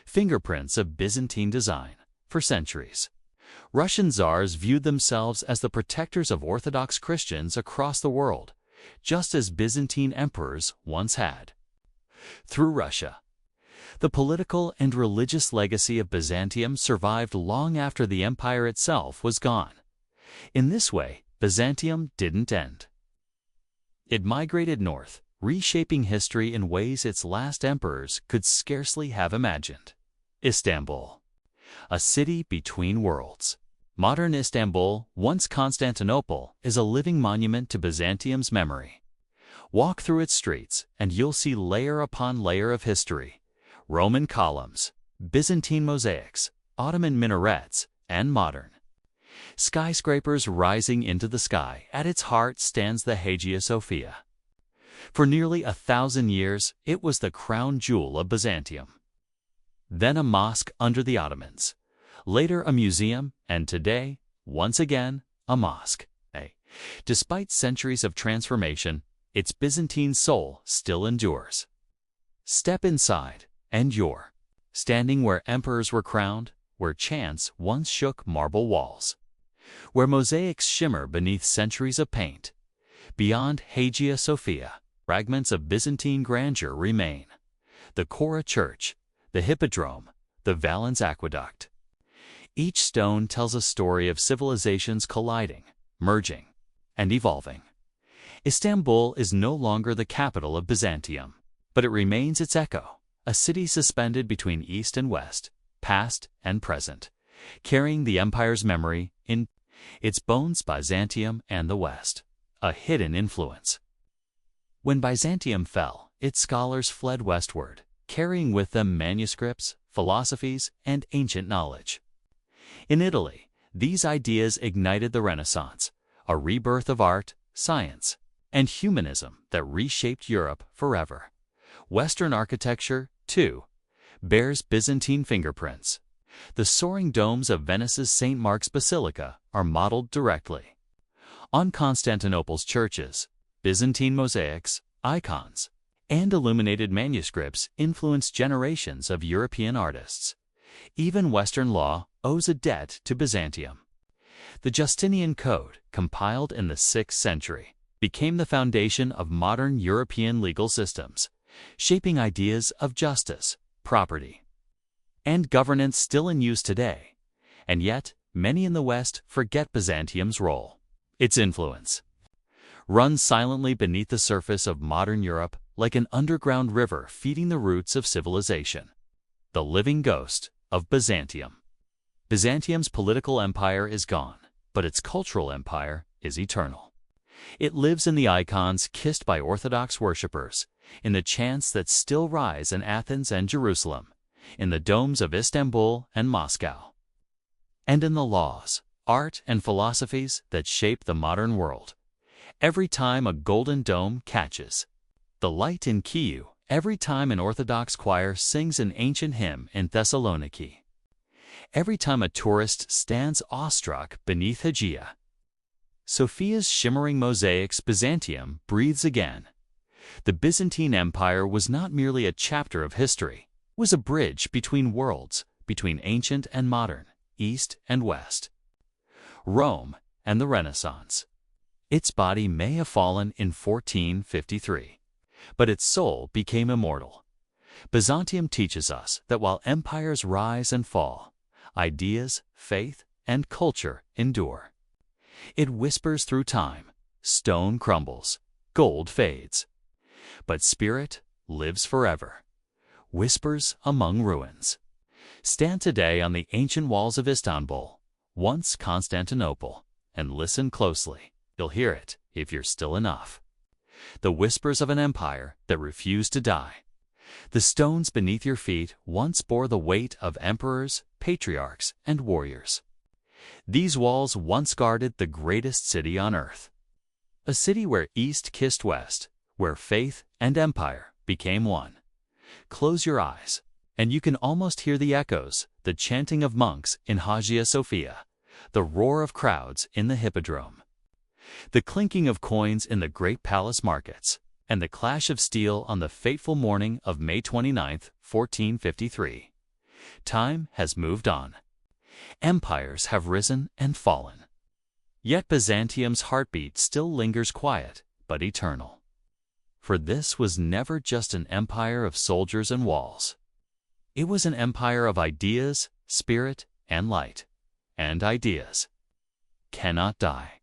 fingerprints of Byzantine design. For centuries, Russian czars viewed themselves as the protectors of Orthodox Christians across the world, just as Byzantine emperors once had. Through Russia, the political and religious legacy of Byzantium survived long after the empire itself was gone. In this way, Byzantium didn't end. It migrated north, reshaping history in ways its last emperors could scarcely have imagined. Istanbul, a city between worlds. Modern Istanbul, once Constantinople, is a living monument to Byzantium's memory. Walk through its streets, and you'll see layer upon layer of history: Roman columns, Byzantine mosaics, Ottoman minarets, and modern skyscrapers rising into the sky. At its heart stands the Hagia Sophia. For nearly 1,000 years, it was the crown jewel of Byzantium. Then a mosque under the Ottomans, later a museum, and today, once again, a mosque. Despite centuries of transformation, its Byzantine soul still endures. Step inside, and you're standing where emperors were crowned, where chants once shook marble walls, where mosaics shimmer beneath centuries of paint. Beyond Hagia Sophia, fragments of Byzantine grandeur remain: the Chora Church, the Hippodrome, the Valens Aqueduct. Each stone tells a story of civilizations colliding, merging, and evolving. Istanbul is no longer the capital of Byzantium, but it remains its echo, a city suspended between East and West, past and present, carrying the empire's memory in its bones. Byzantium and the West, a hidden influence. When Byzantium fell, its scholars fled westward, carrying with them manuscripts, philosophies, and ancient knowledge. In Italy, these ideas ignited the Renaissance, a rebirth of art, science, and humanism that reshaped Europe forever. Western architecture, too, bears Byzantine fingerprints. The soaring domes of Venice's St. Mark's Basilica are modeled directly on Constantinople's churches. Byzantine mosaics, icons, and illuminated manuscripts influenced generations of European artists. Even Western law owes a debt to Byzantium. The Justinian Code, compiled in the 6th century, became the foundation of modern European legal systems, shaping ideas of justice, property, and governance still in use today. And yet, many in the West forget Byzantium's role. Its influence runs silently beneath the surface of modern Europe, like an underground river feeding the roots of civilization. The living ghost of Byzantium. Byzantium's political empire is gone, but its cultural empire is eternal. It lives in the icons kissed by Orthodox worshippers, in the chants that still rise in Athens and Jerusalem, in the domes of Istanbul and Moscow, and in the laws, art, and philosophies that shape the modern world. Every time a golden dome catches the light in Kyiv, every time an Orthodox choir sings an ancient hymn in Thessaloniki, every time a tourist stands awestruck beneath Hagia Sophia's shimmering mosaics, Byzantium breathes again. The Byzantine Empire was not merely a chapter of history, it was a bridge between worlds, between ancient and modern, East and West, Rome and the Renaissance. Its body may have fallen in 1453, but its soul became immortal. Byzantium teaches us that while empires rise and fall, ideas, faith, and culture endure. It whispers through time, stone crumbles, gold fades, but spirit lives forever, whispers among ruins. Stand today on the ancient walls of Istanbul, once Constantinople, and listen closely. You'll hear it if you're still enough. The whispers of an empire that refused to die. The stones beneath your feet once bore the weight of emperors, patriarchs, and warriors. These walls once guarded the greatest city on earth. A city where East kissed West, where faith and empire became one. Close your eyes And you can almost hear the echoes, the chanting of monks in Hagia Sophia, the roar of crowds in the Hippodrome, the clinking of coins in the great palace markets, and the clash of steel on the fateful morning of May 29, 1453. Time has moved on. Empires have risen and fallen. Yet Byzantium's heartbeat still lingers quiet, but eternal. For this was never just an empire of soldiers and walls. It was an empire of ideas, spirit, and light. And ideas cannot die.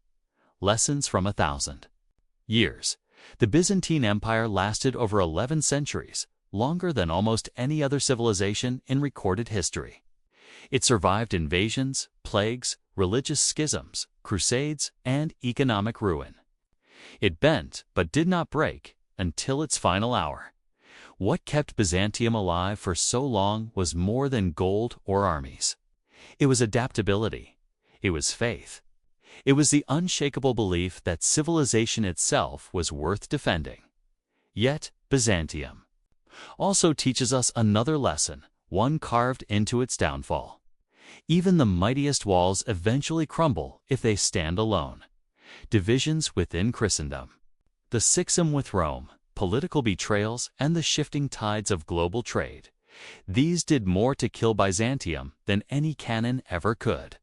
Lessons from 1,000 years. The Byzantine Empire lasted over 11 centuries, longer than almost any other civilization in recorded history. It survived invasions, plagues, religious schisms, crusades, and economic ruin. It bent but did not break until its final hour. What kept Byzantium alive for so long was more than gold or armies. It was adaptability. It was faith. It was the unshakable belief that civilization itself was worth defending. Yet Byzantium also teaches us another lesson, one carved into its downfall. Even the mightiest walls eventually crumble if they stand alone. Divisions within Christendom, the schism with Rome, political betrayals, and the shifting tides of global trade. These did more to kill Byzantium than any cannon ever could.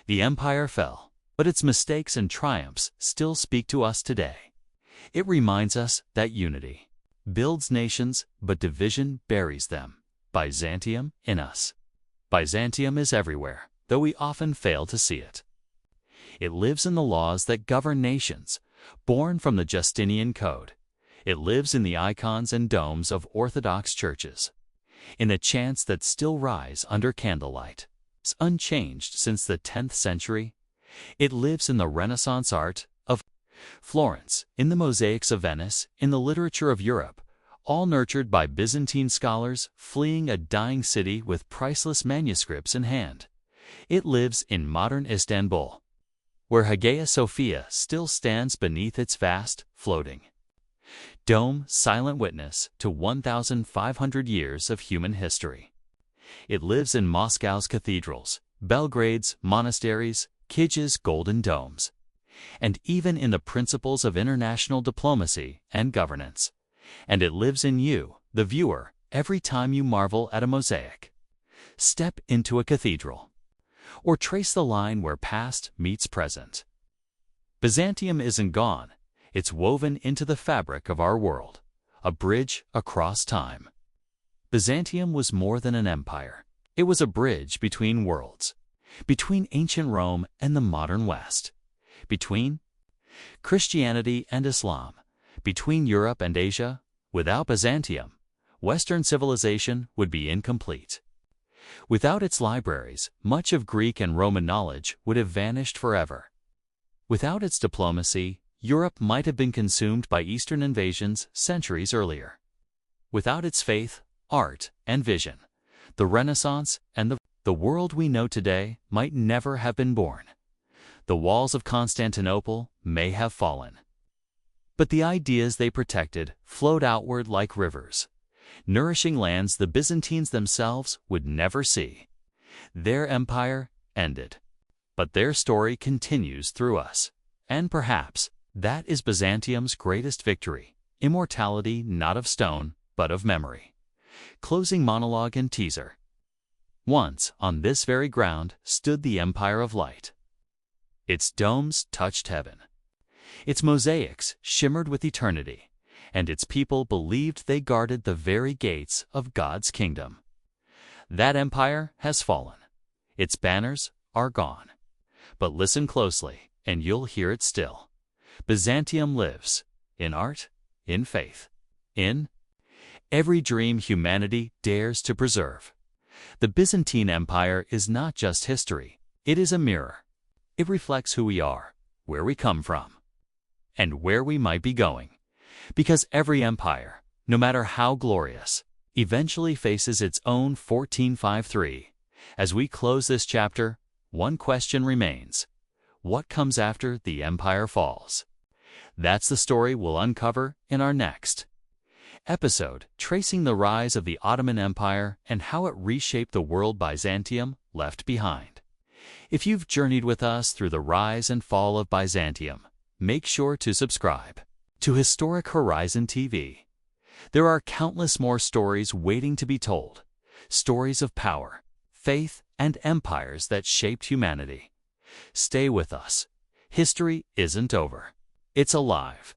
The empire fell, but its mistakes and triumphs still speak to us today. It reminds us that unity builds nations, but division buries them. Byzantium in us. Byzantium is everywhere, though we often fail to see it. It lives in the laws that govern nations, born from the Justinian Code. It lives in the icons and domes of Orthodox churches, in the chants that still rise under candlelight. It's unchanged since the 10th century. It lives in the Renaissance art of Florence, in the mosaics of Venice, in the literature of Europe, all nurtured by Byzantine scholars fleeing a dying city with priceless manuscripts in hand. It lives in modern Istanbul, where Hagia Sophia still stands beneath its vast, floating dome, silent witness to 1,500 years of human history. It lives in Moscow's cathedrals, Belgrade's monasteries, Kijev's golden domes, and even in the principles of international diplomacy and governance. And it lives in you, the viewer, every time you marvel at a mosaic, step into a cathedral, or trace the line where past meets present. Byzantium isn't gone. It's woven into the fabric of our world, a bridge across time. Byzantium was more than an empire. It was a bridge between worlds, between ancient Rome and the modern West, between Christianity and Islam, between Europe and Asia. Without Byzantium, Western civilization would be incomplete. Without its libraries, much of Greek and Roman knowledge would have vanished forever. Without its diplomacy, Europe might have been consumed by Eastern invasions centuries earlier. Without its faith, art, and vision, the Renaissance and the world we know today might never have been born. The walls of Constantinople may have fallen, but the ideas they protected flowed outward like rivers, nourishing lands the Byzantines themselves would never see. Their empire ended, but their story continues through us. And perhaps that is Byzantium's greatest victory, immortality not of stone, but of memory. Closing monologue and teaser. Once, on this very ground, stood the Empire of Light. Its domes touched heaven. Its mosaics shimmered with eternity, and its people believed they guarded the very gates of God's kingdom. That empire has fallen. Its banners are gone. But listen closely, and you'll hear it still. Byzantium lives, in art, in faith, in every dream humanity dares to preserve. The Byzantine Empire is not just history, it is a mirror. It reflects who we are, where we come from, and where we might be going. Because every empire, no matter how glorious, eventually faces its own 1453. As we close this chapter, one question remains. What comes after the empire falls? That's the story we'll uncover in our next episode tracing the rise of the Ottoman Empire and how it reshaped the world Byzantium left behind. If you've journeyed with us through the rise and fall of Byzantium, make sure to subscribe to Historic Horizon TV. There are countless more stories waiting to be told, stories of power, faith, and empires that shaped humanity. Stay with us. History isn't over. It's alive.